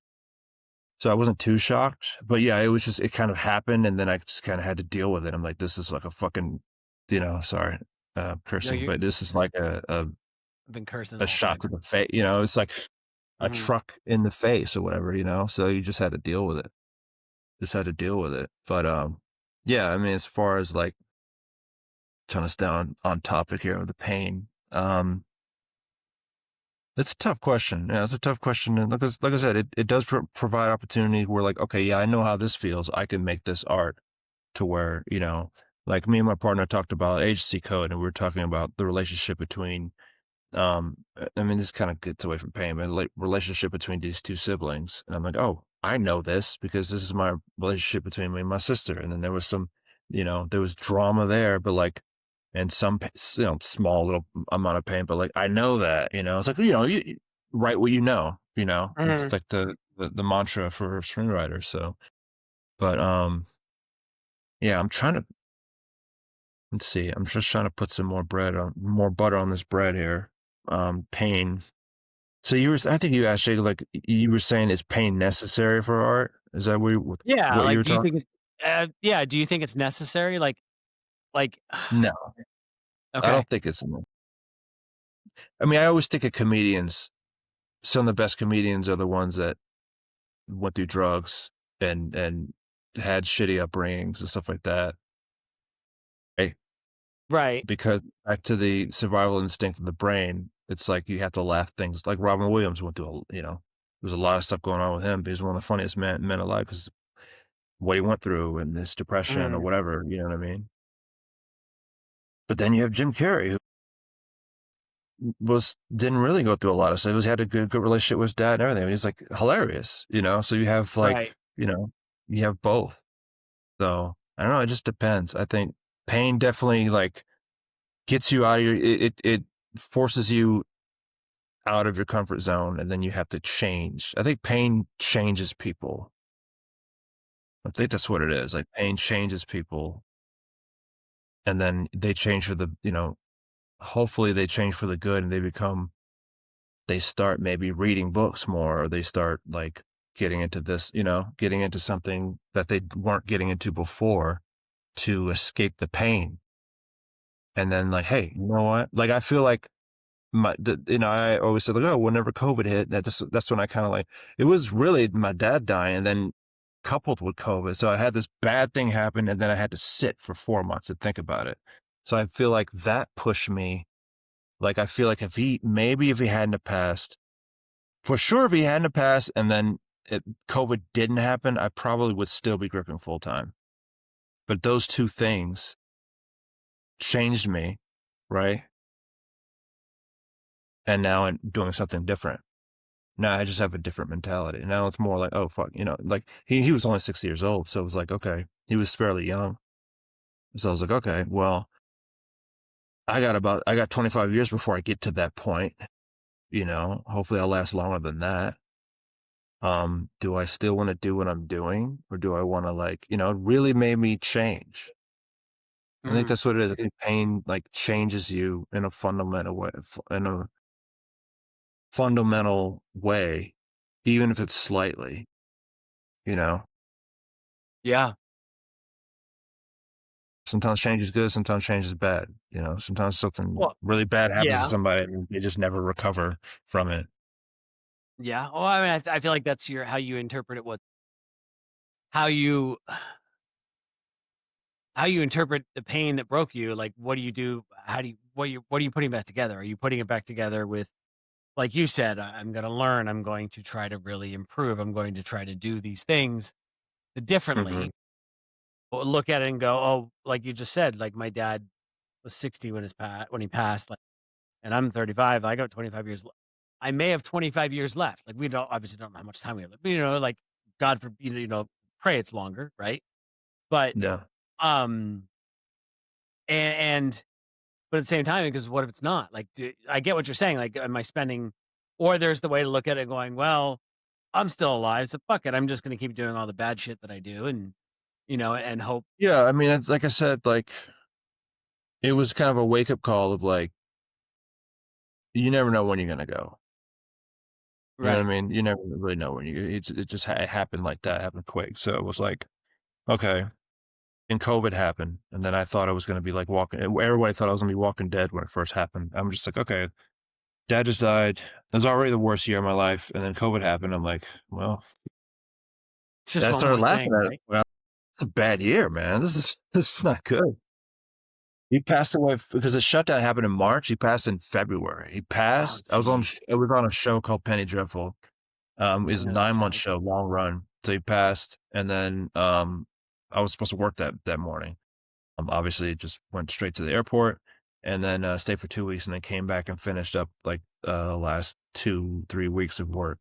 So I wasn't too shocked, but yeah, it was just, it kind of happened and then I just kind of had to deal with it. I'm like, this is like a fucking, you know, sorry, No, cursing, you but this is like I've been cursing a the whole shot time. to the face, you know, it's like a Mhm. truck in the face or whatever, you know, so you just had to deal with it. Just had to deal with it. But, yeah, I mean, as far as like trying to stay on topic here with the pain, it's a tough question. Yeah, it's a tough question. And like I said, it does provide opportunity where like, okay, yeah, I know how this feels. I can make this art to where, you know, like me and my partner talked about agency code and we were talking about the relationship between, I mean, this kind of gets away from pain, but like relationship between these two siblings. And I'm like, oh, I know this because this is my relationship between me and my sister. And then there was some, you know, there was drama there, but like, and some, you know, small little amount of pain, but like, I know that, you know, it's like, you know, you write what you know, it's Mhm. like the mantra for screenwriters. So, but, yeah, let's see, I'm just trying to put some more butter on this bread here. Pain. So I think you actually like you were saying, is pain necessary for art? Is that Yeah, what you like, were do you talking? think yeah, do you think it's necessary? Like No, I okay. don't think it's. I mean, I always think of comedians. Some of the best comedians are the ones that went through drugs and had shitty upbringings and stuff like that. Right? Right. Because back to the survival instinct of the brain, it's like you have to laugh things. Like Robin Williams went through, you know, there's a lot of stuff going on with him. But he's one of the funniest men alive because what he went through and his depression or Mhm. whatever. You know what I mean? But then you have Jim Carrey, who didn't really go through a lot of stuff. He had a good relationship with his dad and everything. He's like hilarious, you know. So you have like, Right. you know, you have both. So I don't know. It just depends. I think pain definitely like gets you out of it forces you out of your comfort zone, and then you have to change. I think pain changes people. I think that's what it is. Like pain changes people, and then they change for the, you know, hopefully they change for the good, and they start maybe reading books more, or they start like getting into this, you know, getting into something that they weren't getting into before to escape the pain. And then like, hey, you know what? Like I feel like you know, I always said like, oh, whenever COVID hit, that's when I kind of like, it was really my dad dying, and then coupled with COVID. So I had this bad thing happen, and then I had to sit for 4 months and think about it. So I feel like that pushed me. Like I feel like if he hadn't have passed, for sure, if he hadn't have passed, and then COVID didn't happen, I probably would still be gripping full time. But those two things changed me, right? And now I'm doing something different. Now I just have a different mentality. Now it's more like, oh fuck, you know, like he was only 6 years old, so it was like, okay, he was fairly young. So I was like, okay, well, I got 25 years before I get to that point, you know. Hopefully I'll last longer than that. Do I still want to do what I'm doing, or do I want to like, you know, it really made me change. I think Mhm. that's what it is. I think pain like changes you in a fundamental way, even if it's slightly, you know. Yeah. Sometimes change is good, sometimes change is bad, you know? Sometimes something Well, really bad happens to yeah. somebody and they just never recover from it. Yeah. Well, I mean, I feel like that's your how you interpret it. How you how you interpret the pain that broke you. Like, what do you do? How do you what are you putting back together? Are you putting it back together with, like you said, I'm going to learn. I'm going to try to really improve. I'm going to try to do these things differently. Mhm. Or look at it and go, oh, like you just said, like my dad. was 60 when he passed, like, and I'm 35. I got 25 years. I may have 25 years left. Like we don't obviously don't know how much time we have, but like God for pray it's longer, right? But Yeah. um, and but at the same time, because what if it's not? Like, I get what you're saying. Like, am I spending? Or there's the way to look at it, going, well, I'm still alive, so fuck it. I'm just going to keep doing all the bad shit that I do, and and hope. Yeah, I mean, like I said, like, it was kind of a wake-up call of, like, you never know when you're gonna go. You know what Right. I mean? You never really know when it just it happened like that, happened quick, so it was like, okay, and COVID happened, and then I thought I was gonna be, like, walking everybody thought I was gonna be Walking Dead when it first happened. I'm just like, "Okay, dad just died. It was already the worst year of my life, and then COVID happened." I'm like, "Well," It's and just I one started more laughing thing, at it. right? Well, it's a bad year, man. This is not good. He passed away because the shutdown happened in March. He passed in February. He Oh, passed. jeez. I was on a show called Penny Dreadful. It I was a know that 9-month show. show, long run. So he passed, and then I was supposed to work that morning. Obviously, just went straight to the airport, and then stayed for 2 weeks, and then came back and finished up like last 2-3 weeks of work.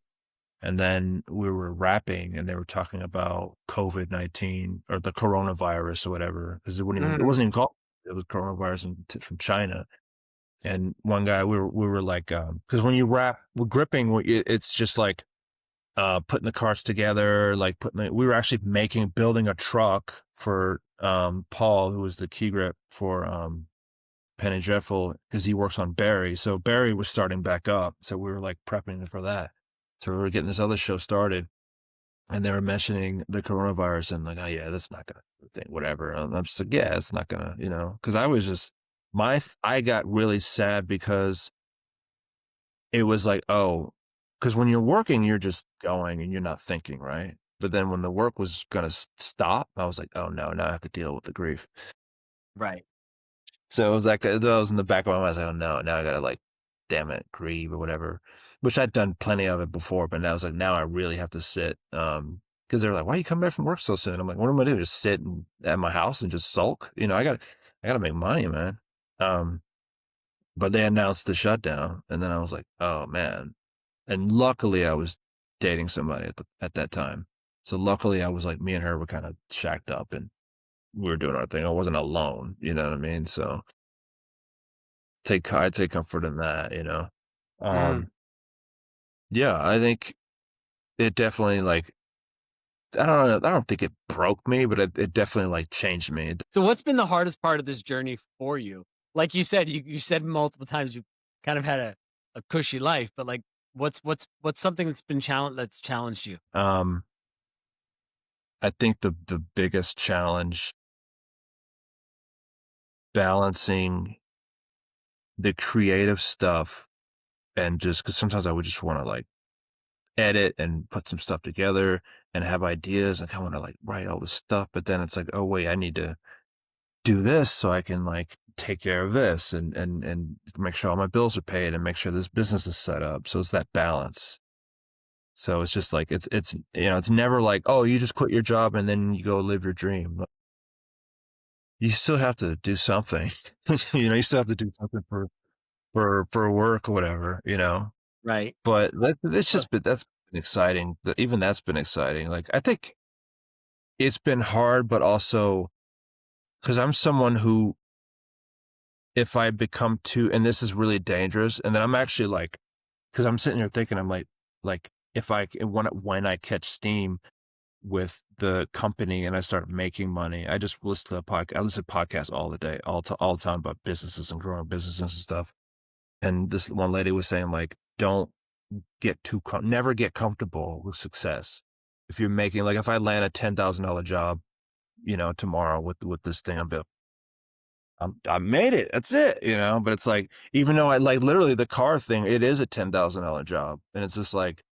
And then we were rapping, and they were talking about COVID-19 or the coronavirus or whatever, because it Mm, wasn't even called. It was coronavirus from China. And one guy, we were like, because when you rap, with gripping, it's just like putting the carts together, like we were actually building a truck for Paul, who was the key grip for Penny Dreadful, because he works on Barry. So Barry was starting back up. So we were like prepping for that. So we were getting this other show started, and they were mentioning the coronavirus, and like, oh yeah, that's not gonna thing, whatever. And I'm just like, yeah, it's not gonna, because I was just I got really sad because it was like, oh, because when you're working, you're just going and you're not thinking, right? But then when the work was gonna stop, I was like, oh no, now I have to deal with the grief. right. So it was like that was in the back of my mind. I was like, oh no, now I gotta like, damn it, grieve or whatever. Which I'd done plenty of it before, but now I was like, now I really have to sit. Because they were like, why are you coming back from work so soon? I'm like, what am I gonna do? Just sit at my house and just sulk? I gotta make money, man. Um, but they announced the shutdown, and then I was like, oh man. And luckily, I was dating somebody at that time. So luckily, I was like, me and her were kind of shacked up, and we were doing our thing. I wasn't alone, you know what I mean? So I take comfort in that. Mm. Um, yeah, I think it definitely like I don't know. I don't think it broke me, but it definitely like changed me. So, what's been the hardest part of this journey for you? Like you said, you said multiple times you kind of had a cushy life, but like, what's something that's challenged you? Um, I think the biggest challenge balancing the creative stuff, and just because sometimes I would just want to like edit and put some stuff together and have ideas. Like I want to like write all this stuff, but then it's like, oh wait, I need to do this so I can like take care of this and make sure all my bills are paid and make sure this business is set up. So it's that balance. So it's just like it's never like, oh, you just quit your job and then you go live your dream. You still have to do something. You still have to do something for work or whatever. Right. But it's Uh, just that's been exciting. Even that's been exciting. Like I think it's been hard, but also because I'm someone who, if I become too, and this is really dangerous, and then I'm actually like, because I'm sitting here thinking, I'm like if I when I catch steam with the company and I start making money, I just listen to a podcast. I listen to podcasts all the day, all the time about businesses and growing businesses and stuff. And this one lady was saying like, don't never get comfortable with success. If you're making like, if I land a $10,000 job, tomorrow with this thing, I'm like, I made it. That's it. But it's like, even though I like literally the car thing, it is a $10,000 job, and it's just like,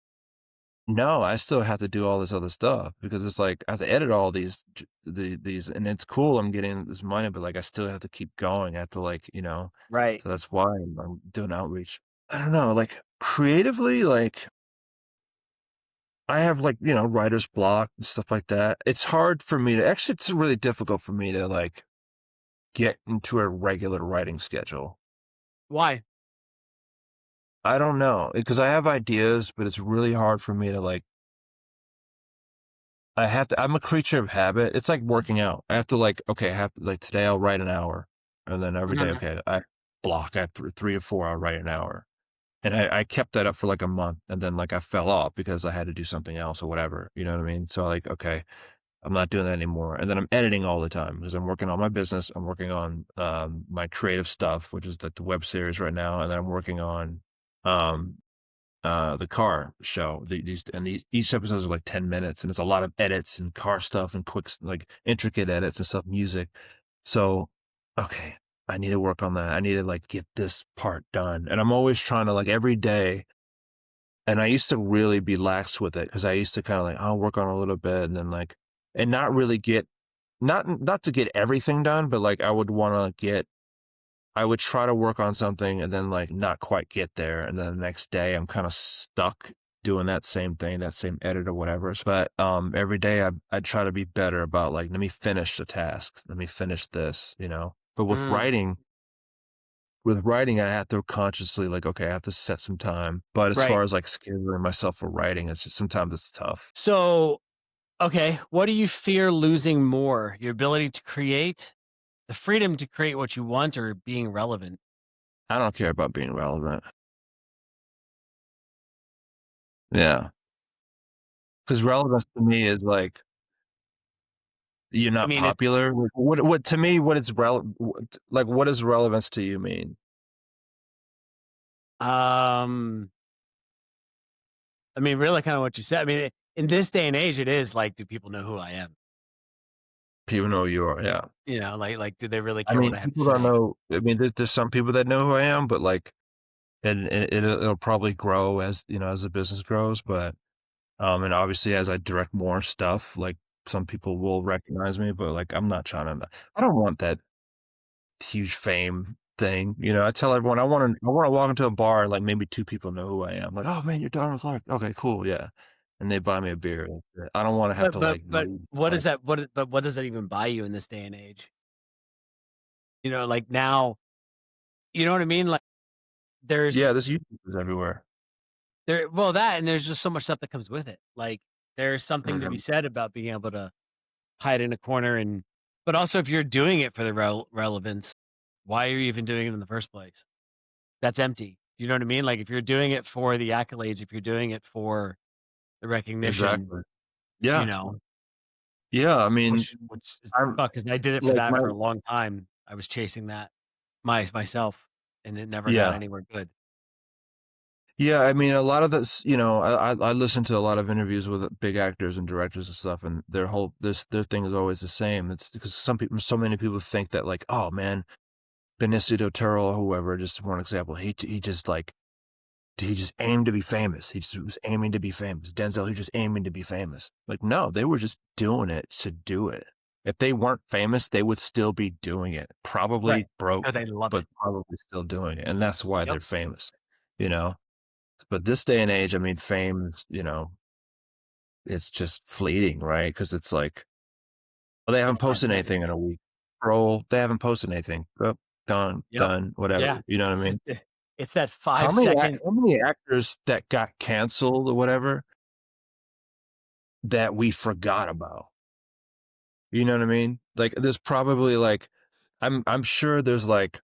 no, I still have to do all this other stuff because it's like I have to edit all these, and it's cool. I'm getting this money, but like I still have to keep going. I have to like. right. So that's why I'm doing outreach. I don't know, like creatively, like I have like writer's block and stuff like that. It's hard for me to actually. It's really difficult for me to like get into a regular writing schedule. Why? I don't know, because I have ideas, but it's really hard for me to, like I'm a creature of habit. It's like working out. I have to, like, okay, I have to, like, today I'll write an hour, and then every day, Mhm. okay, I have 3 or 4, I'll write an hour. And I kept that up for, like, a month, and then, like, I fell off because I had to do something else or whatever, you know what I mean? So, like, okay, I'm not doing that anymore, and then I'm editing all the time because I'm working on my business, I'm working on, my creative stuff, which is, like, the web series right now, and then I'm working on, um, the car show. These each episode is, like, 10 minutes, and it's a lot of edits and car stuff and like, intricate edits and stuff, music. So, okay, I need to work on that. I need to, like, get this part done, and I'm always trying to, like, every day, and I used to really be lax with it because I used to kinda, like, I'll work on a little bit and then, like, and not really get not to get everything done, but, like, I would try to work on something and then, like, not quite get there, and then the next day, I'm kinda stuck doing that same thing, that same edit or whatever. But, every day, I try to be better about, like, "Let me finish the task. Let me finish this," you know? But Mm, with writing, I have to consciously, like, okay, I have to set some time. But as right. far as, like, scheduling myself for writing, it's just sometimes it's tough. So, okay, what do you fear losing more? Your ability to create, the freedom to create what you want, or being relevant? I don't care about being relevant. Yeah, because relevance to me is, like, you're I not mean, it's popular? Like, what to me, what is what does relevance to you mean? um I mean, really kind of what you said. I mean, in this day and age, it is like, do people know who I am? People know who you are, yeah. Like, do they really I care what mean, I have to people don't say? know I mean, there's some people that know who I am, but, like and it'll probably grow as, as the business grows, but, and obviously as I direct more stuff, like, some people will recognize me, but, like, I'm not trying to I don't want that huge fame thing, I tell everyone I wanna walk into a bar and, like, maybe 2 people know who I am, like, "Oh, man, you're Donovan Clark. Okay, cool, yeah." And they buy me a beer, that's it. I don't wanna have But to, but like, but lead, what like does that what does that even buy you in this day and age? Like now, you know what I mean? Like yeah, there's there's YouTubers everywhere. well that and there's just so much stuff that comes with it. Like there's something to be Mhm. said about being able to hide in a corner but also if you're doing it for the relevance, why are you even doing it in the first place? That's empty. You know what I mean? Like if you're doing it for the accolades, if you're doing it for the recognition, Exactly. you Yeah. know, Yeah, I mean, which is I'm fuck because I did it for like, that my for a long time. I was chasing that myself and it never got yeah. anywhere good. Yeah, I mean, a lot of this, I listen to a lot of interviews with big actors and directors and stuff, and their thing is always the same. It's because so many people think that, like, "Oh, man, Benicio del Toro or whoever," just one example, he just, like he just aimed to be famous. He just was aiming to be famous. Denzel, he just aiming to be famous. Like, no, they were just doing it to do it. If they weren't famous, they would still be doing it. Right. Probably broke, 'Cause I love but it. probably still doing it, and that's why Yep. they're famous, you know? But this day and age, I mean, fame is, it's just fleeting, right? Because it's like, "Well, they haven't It's posted anything in cosmetic. a week." Scroll, they haven't posted anything. Oh, gone, Yep. done, whatever, Yeah. you know what I It's mean? just it's that 5 second. How many actors that got canceled or whatever that we forgot about? You know what I mean? Like, there's probably, like I'm sure there's, like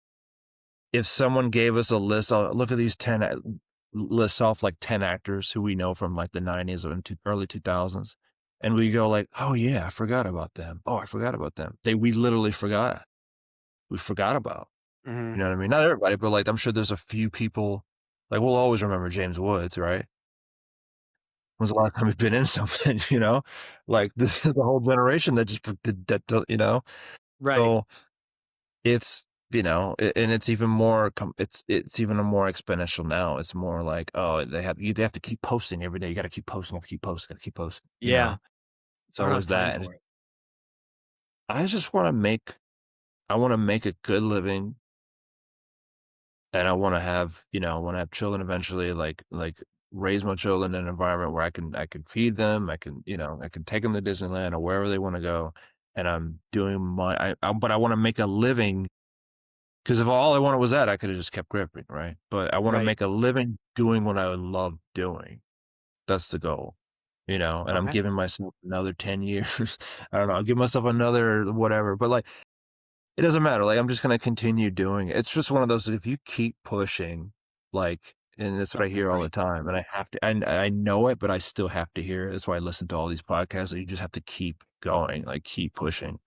if someone gave us a list, look at these 10 lists off, like, 10 actors who we know from, like, the '90s or into early 2000s, and we go like, "Oh, yeah, I forgot about them. Oh, I forgot about them." We literally forgot. We forgot about. You Mhm. know what I mean? Not everybody, but, like, I'm sure there's a few people like, we'll always remember James Woods, right? When's the last time you've been in something, you know? Like, this is the whole generation that just that don't, Right. So, it's, and it's even more it's even a more exponential now. It's more like, oh, they have to keep posting every day. You gotta keep posting, gotta keep posting, gotta keep posting, Yeah. It's I don't have always time that, and for it. I just I wanna make a good living, and I wanna have children eventually, like, raise my children in an environment where I can feed them, I can take them to Disneyland or wherever they wanna go, and I'm doing but I want to make a living because if all I wanted was that, I could have just kept gripping, right? But I want to Right. make a living doing what I would love doing. That's the goal, and I'm Okay. giving myself another 10 years. I don't know. I'll give myself another whatever, but like, it doesn't matter. Like, I'm just going to continue doing it. It's just one of those, if you keep pushing, like, and that's what I Something hear all the breaks. time. And I have to, I know it, but I still have to hear it. That's why I listen to all these podcasts. Like, you just have to keep going, like, keep pushing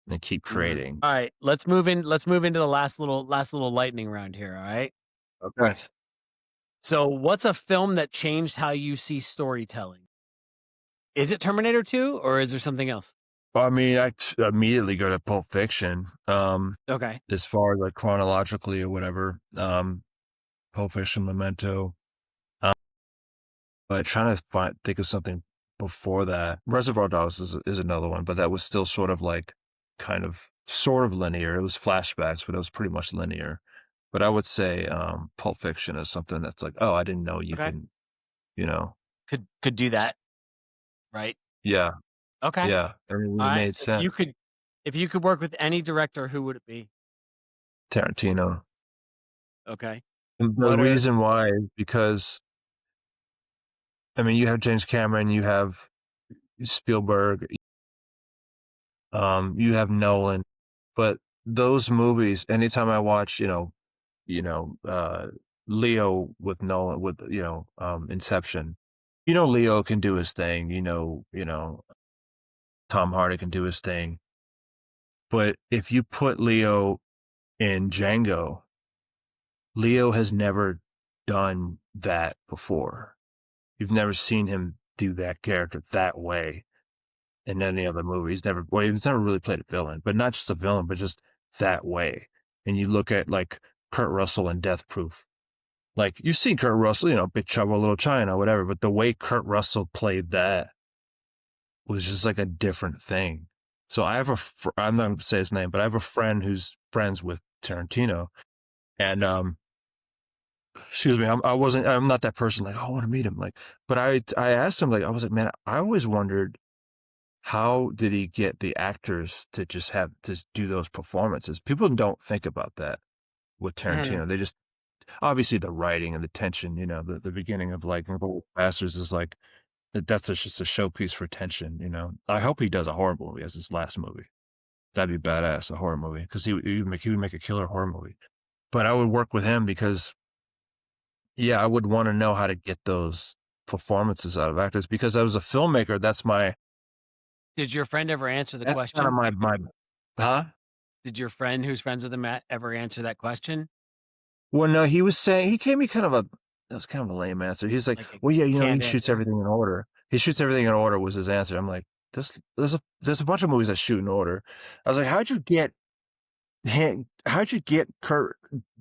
and keep Mhm. creating. All right, let's move into the last little lightning round here, all right? Okay. So, what's a film that changed how you see storytelling? Is it Terminator 2 or is there something else? Well, I mean, immediately go to Pulp Fiction. Okay. As far as like chronologically or whatever, Pulp Fiction, Memento. Um, but trying to think of something before that. Reservoir Dogs is another one, but that was still sort of like sort of linear. It was flashbacks, but it was pretty much linear. But I would say Pulp Fiction is something that's like, oh, I didn't know you Okay. can, you know, Could do that, right? yeah, Okay. yeah. I mean, All it right. made If you sense. could if you could work with any director, who would it be? Tarantino. Okay. And the What are reason why is because I mean, you have James Cameron, you have Spielberg, you have Nolan, but those movies, anytime I watch, you know, uh, Leo with Nolan, with, Inception, Leo can do his thing, Tom Hardy can do his thing. But if you put Leo in Django, Leo has never done that before. You've never seen him do that character that way in any other movie. He's never really played a villain, but not just a villain, but just that way. And you look at like Kurt Russell in Death Proof. Like you see Kurt Russell, Big Trouble in Little China, whatever, but the way Kurt Russell played that was just like a different thing. So I'm not going to say his name, but I have a friend who's friends with Tarantino, and excuse me, I'm not that person. Like, oh, I want to meet him. Like, but I asked him, like, I was like, man, I always wondered how did he get the actors to just do those performances? People don't think about that with Mhm. Tarantino. They just obviously the writing and the tension, the beginning of like Inglourious Basterds is like just a showpiece for tension. I hope he does a horror movie as his last movie. That'd be badass, a horror movie, because he would make a killer horror movie. But I would work with him because yeah, I would want to know how to get those performances out of actors because I was a filmmaker. Did your friend ever answer the That's kind of question? my huh? Did your friend who's friends with him ever answer that question? Well, no, he was saying he gave me that was kind of a lame answer. He's like, Like a "Well, yeah, he canned shoots answer? everything in order. He shoots everything in order," was his answer. I'm like, there's a bunch of movies that shoot in order. I was like, how'd you get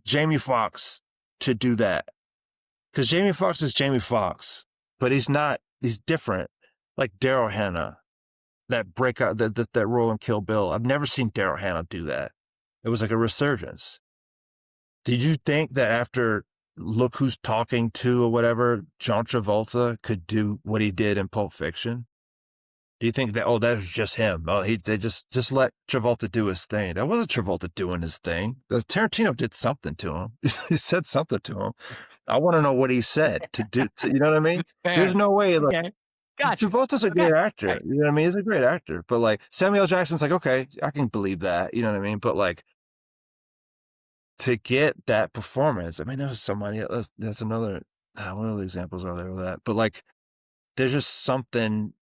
Jamie Foxx to do that? Because Jamie Foxx is Jamie Foxx, but he's different. Like Daryl Hannah, that breakout, that role in Kill Bill. I've never seen Daryl Hannah do that. It was like a resurgence. Did you think that after Look Who's Talking To or whatever, John Travolta could do what he did in Pulp Fiction? Do you think that, oh, that's just him? Oh, they just let Travolta do his thing. That wasn't Travolta doing his thing. The Tarantino did something to him. He said something to him. I want to know what he said you know what I mean? There's Fair. no way, like, Okay. Gotcha. Travolta's a Okay. great actor. Right. You know what I mean? He's a great actor. But like Samuel Jackson's like, okay, I can believe that. You know what I mean? But like, to get that performance, I mean, there was somebody that's another what other examples are there of that? But like there's just something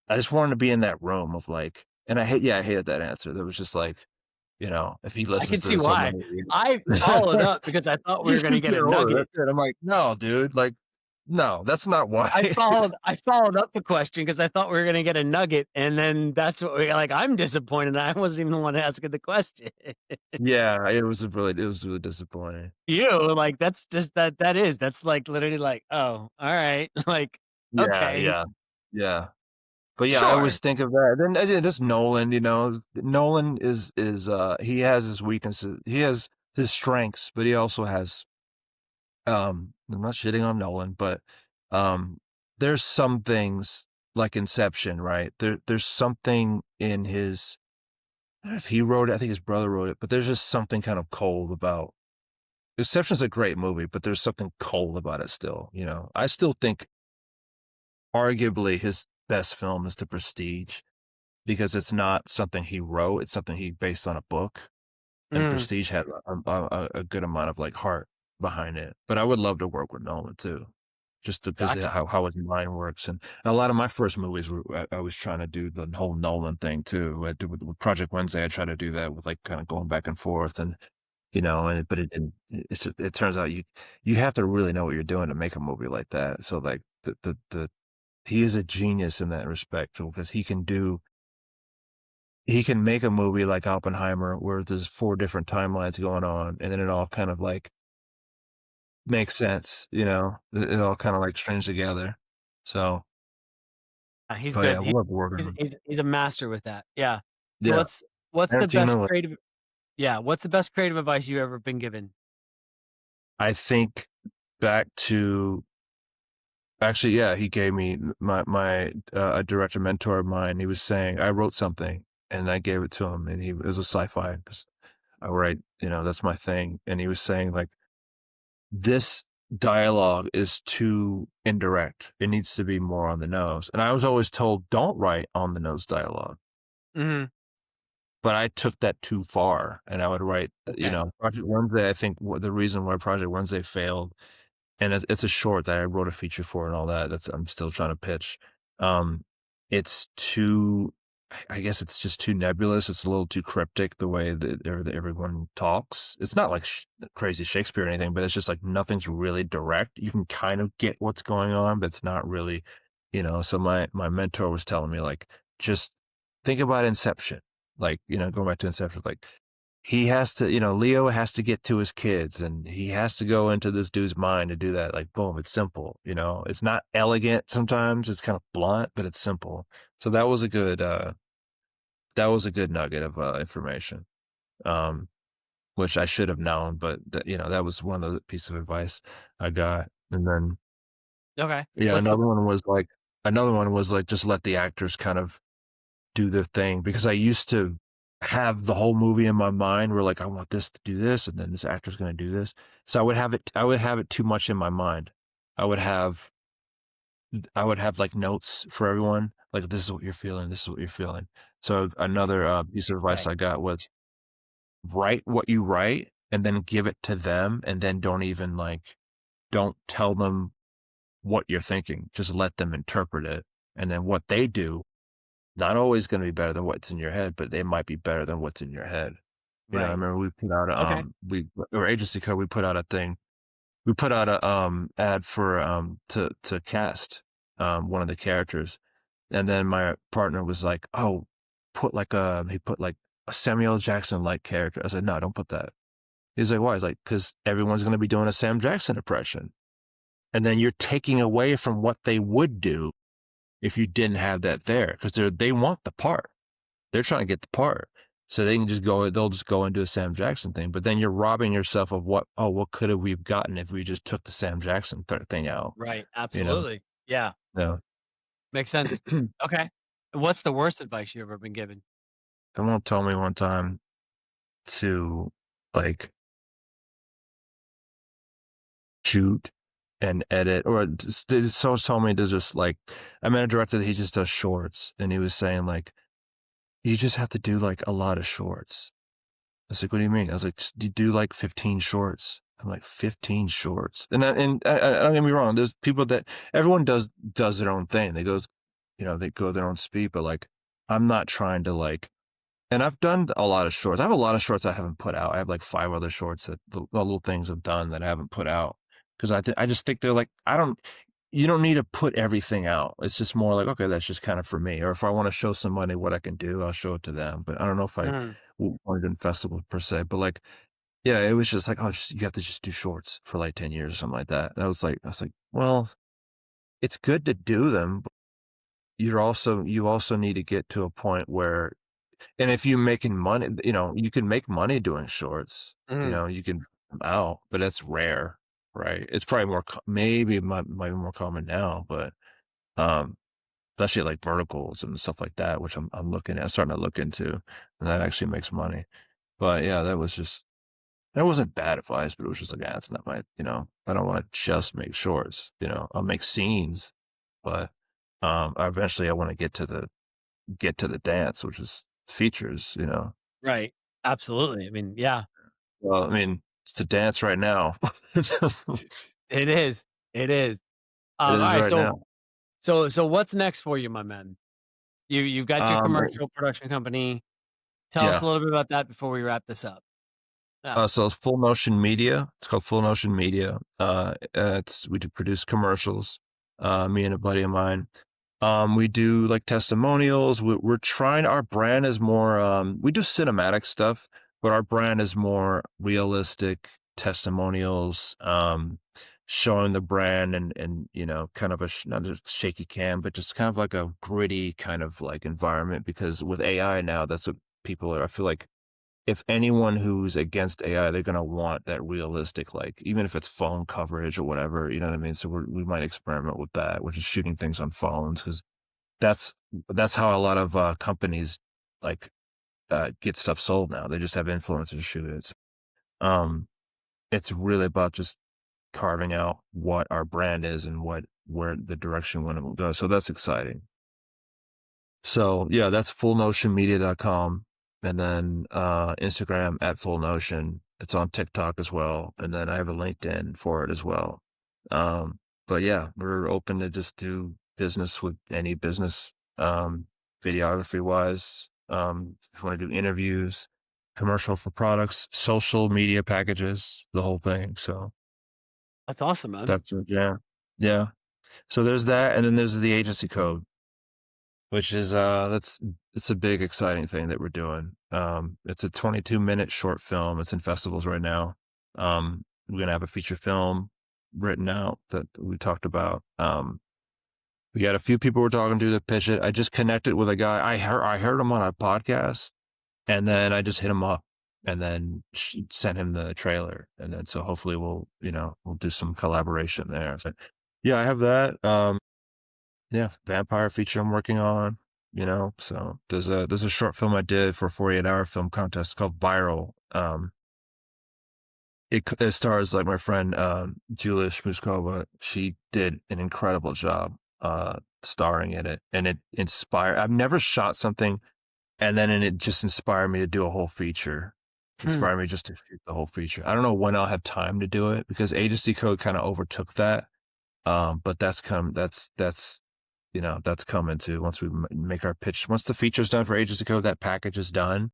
I just wanted to be in that room of like and I hated that answer. That was just like, if he I listens can to see this, he'll why. never I followed up because I thought we were just gonna shoot get your a order. nugget. That's it. I'm like, no, dude, like, no, that's not why. I followed up the question because I thought we were gonna get a nugget, and then that's what I'm disappointed. I wasn't even the one asking the question. Yeah, it was really disappointing. That's just that's like literally like, oh, all right. Like, Yeah, okay, yeah, yeah. But yeah, I sure. always think of that. Then this Nolan, Nolan is he has his weaknesses. He has his strengths, but he also has I'm not shitting on Nolan, but um there's some things like Inception, right? There's something in his don't know if he wrote it, I think his brother wrote it, but there's just something kind of cold about Inception's a great movie, but there's something cold about it still, you know? I still think arguably his best film is The Prestige because it's not something he wrote, it's something he based on a book, and Mm, Prestige had a good amount of, like, heart behind it, but I would love to work with Nolan too, just because of gotcha. how his mind works, and a lot of my first movies were I was trying to do the whole Nolan thing too. I did with Project Wednesday, I tried to do that with, like, kinda going back and forth and, you know, and but it didn't it turns out you have to really know what you're doing to make a movie like that, so, like, the he is a genius in that respect because he can make a movie like Oppenheimer where there's 4 different timelines going on, and then it all kind of, like, makes sense, you know? It all kinda, like, strings together. So, He's oh, yeah, good. I love working on He's a master with that. Yeah. So yeah, what's the best Tarantino, like creative yeah, what's the best creative advice you've ever been given? I think back to actually, yeah, he gave me a director mentor of mine, he was saying I wrote something, and I gave it to him, and he it was a sci-fi 'cause I write, you know, that's my thing, and he was saying, like, "This dialogue is too indirect. It needs to be more on the nose." And I was always told, "Don't write on the nose dialogue." Mhm. But I took that too far, and I would write, you Okay. know, Project Wednesday, I think the reason why Project Wednesday failed and it's a short that I wrote a feature for and all that, that's I'm still trying to pitch. Um, it's too I guess it's just too nebulous, it's a little too cryptic the way that everyone talks. It's not like crazy Shakespeare or anything, but it's just like nothing's really direct. You can kind of get what's going on, but it's not really, you know, so my mentor was telling me, like, "Just think about Inception." Like, you know, going back to Inception, like, he has to, you know, Leo has to get to his kids and he has to go into this dude's mind to do that. Like, boom, it's simple, you know, it's not elegant sometimes, it's kind of blunt, but it's simple. So that was a good nugget of information, um, which I should have known, but that, you know, that was one of the piece of advice I got. And then, Okay. yeah, What's the another one was like, just let the actors kind of do their thing because I used to have the whole movie in my mind where like I want this to do this and then this actor's going to do this. So I would have it too much in my mind. I would have I would have like notes for everyone like this is what you're feeling, this is what you're feeling. So another piece of advice okay. I got was write what you write and then give it to them and then don't even like don't tell them what you're thinking. Just let them interpret it. And then what they do not always gonna be better than what's in your head, but they might be better than what's in your head. You know, I Right. remember we put out a, Okay. we or Agency Code, we put out a thing. We put out a, ad for, to cast, one of the characters, and then my partner was like, "Oh, put like a" he put like a Samuel L. Jackson-like character. I said, "No, don't put that." He's like, "Why?" He's like, "'Cause everyone's gonna be doing a Sam Jackson impression, and then you're taking away from what they would do if you didn't have that there, because they want the part." They're trying to get the part. So they can just go they'll just go and do a Sam Jackson thing, but then you're robbing yourself of what could have we've gotten if we just took the Sam Jackson thing out, Right. you know? Absolutely. Yeah. Yeah. Makes sense. Okay. What's the worst advice you've ever been given? Someone told me one time to, like, shoot and edit or someone told me to just, like I met a director that he just does shorts, and he was saying, like, "You just have to do, like, a lot of shorts." I was like, "What do you mean?" I was like, "Just you do like 15 shorts." I'm like, "15 shorts?" And don't get me wrong, there's people that everyone does their own thing. They goes you know, they go their own speed, but, like, I'm not trying to, like and I've done a lot of shorts. I have a lot of shorts I haven't put out. I have, like, 5 other shorts that the little things I've done that I haven't put out because I just think they're like I don't you don't need to put everything out. It's just more like, "Okay, that's just kind of for me," or if I wanna show somebody what I can do, I'll show it to them, but I don't know if I Mhm. wanted in festivals per se, but, like, yeah, it was just like, "Oh, just you have to just do shorts for, like, 10 years or something like that." And I was like, "Well, it's good to do them, but you also need to get to a point where" and if you're making money, you know, you can make money doing shorts, you Mhm. know, you can out, but that's rare, right? It's probably more co maybe it might be more common now, but, um especially like verticals and stuff like that, which I'm looking at, starting to look into, and that actually makes money. But yeah, that wasn't bad advice, but it was just like, yeah, it's not my, I don't want to just make shorts, I'll make scenes, but eventually I want to get to the dance, which is features. Right. Absolutely. I mean, yeah, Well, I mean, it's to dance right now. it is. It is. It All is right. right So, now. what's next for you, my man? You've got your Um, commercial production company. Tell us yeah. a little bit about that before we wrap this up. Yeah. So it's Full Motion Media. It's called Full Motion Media. We do produce commercials. Me and a buddy of mine. We do like testimonials. We're trying. Our brand is more. We do cinematic stuff, but our brand is more realistic testimonials. Showing the brand and kind of not a shaky cam, but just kind of like a gritty kind of like environment. Because with AI now, that's what people are. I feel like if anyone who's against AI, they're gonna want that realistic, like even if it's phone coverage or whatever, you know what I mean? So we might experiment with that, which is shooting things on phones, because that's how a lot of companies like get stuff sold now. They just have influencers shoot it. Um, it's really about just carving out what our brand is and where the direction we want to go. So that's exciting. So yeah, that's fullnotionmedia.com. And then Instagram at Full Notion. It's on TikTok as well. And then I have a LinkedIn for it as well. But yeah, we're open to just do business with any business, videography wise. If you want to do interviews, commercial for products, social media packages, the whole thing. So That's awesome, man. that's it. Yeah. Yeah. So there's that. And then there's the agency code, which is it's a big exciting thing that we're doing. It's a 22-minute short film. It's in festivals right now. We're gonna have a feature film written out that we talked about. We got a few people we're talking to pitch it. I just connected with a guy. I heard him on a podcast, and then I just hit him up and then sent him the trailer, and then so hopefully we'll do some collaboration there. So yeah, I have that. Yeah, vampire feature I'm working on, so there's a short film I did for a 48-hour film contest called Viral. It stars like my friend, Julia Shmuskova. She did an incredible job, starring in it, and it inspired. I've never shot something and it just inspired me to do a whole feature. Hmm. Inspired me just to shoot the whole feature. I don't know when I'll have time to do it because agency code kind of overtook that. But that's coming too. Once we make our pitch, once the feature's done for agency code, that package is done.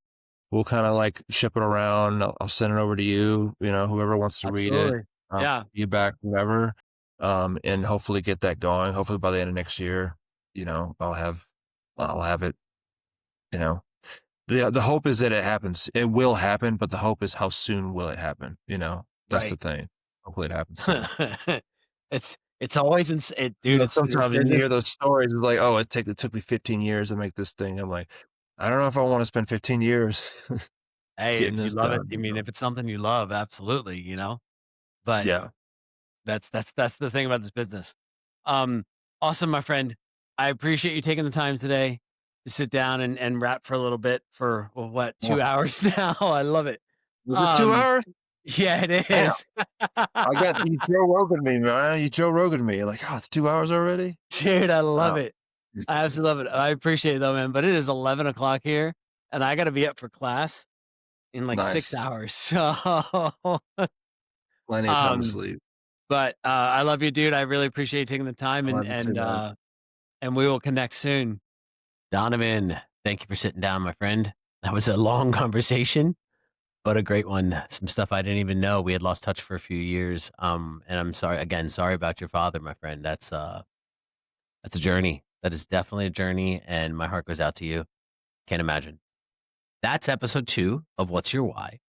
We'll kind of like ship it around. I'll send it over to you, whoever wants to read it, Absolutely. Yeah. feedback, whatever. And hopefully get that going. Hopefully by the end of next year, I'll have it, you know, the hope is that it happens. It will happen, but the hope is how soon will it happen? That's the Right. thing. Hopefully it happens soon. It's always dude. It's this Sometimes when you business. hear those stories, it's like, "Oh, it took me 15 years to make this thing." I'm like, "I don't know if I wanna spend 15 years Hey, getting if you this love it, done," I mean, if it's something you love, absolutely, But Yeah. that's the thing about this business. Um, awesome, my friend. I appreciate you taking the time today to sit down and rap for a little bit for what Yeah. 2 hours now. I love it. Was it 2 Um, hours? yeah, it Damn. is. You Joe Rogan me, man. You Joe Rogan me. Like, "Oh, it's 2 hours already?" Dude, I love Wow. it. I absolutely love it. I appreciate it though, man. But it is 11 o'clock here, and I got to be up for class in like six Nice. hours. So, Plenty of time to um, sleep. but I love you, dude. I really appreciate you taking the time, I and love you too, and man. uh, and we will connect soon. Donovan, thank you for sitting down, my friend. That was a long conversation, but a great one. Some stuff I didn't even know. We had lost touch for a few years. And I'm sorry again. Sorry about your father, my friend. That's a journey. That is definitely a journey, and my heart goes out to you. Can't imagine. That's episode 2 of What's Your Why.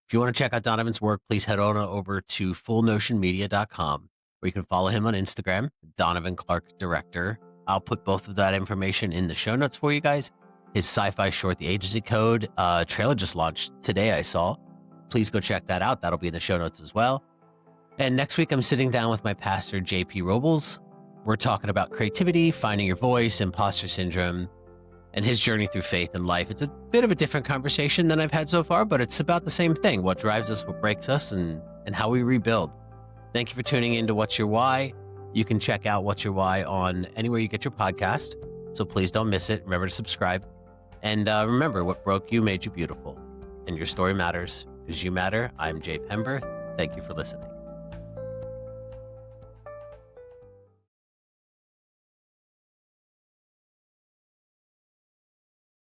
If you want to check out Donovan's work, please head on over to fullnotionmedia.com, where you can follow him on Instagram, Donovan Clark Director. I'll put both of that information in the show notes for you guys. His sci-fi short, The Agency Code, trailer just launched today, I saw. Please go check that out. That'll be in the show notes as well. And next week, I'm sitting down with my pastor, JP Robles. We're We're talking about creativity, finding your voice, imposter syndrome, and his journey through faith and life. It's a bit of a different conversation than I've had so far, but it's about the same thing: what drives us, what breaks us, and how we rebuild. Thank you for tuning in to What's Your Why. You can check out What's Your Why on anywhere you get your podcast, so please don't miss it. Remember to subscribe. And remember, what broke you made you beautiful. And your story matters because you matter. I'm Jay Pemberth. Thank you for listening.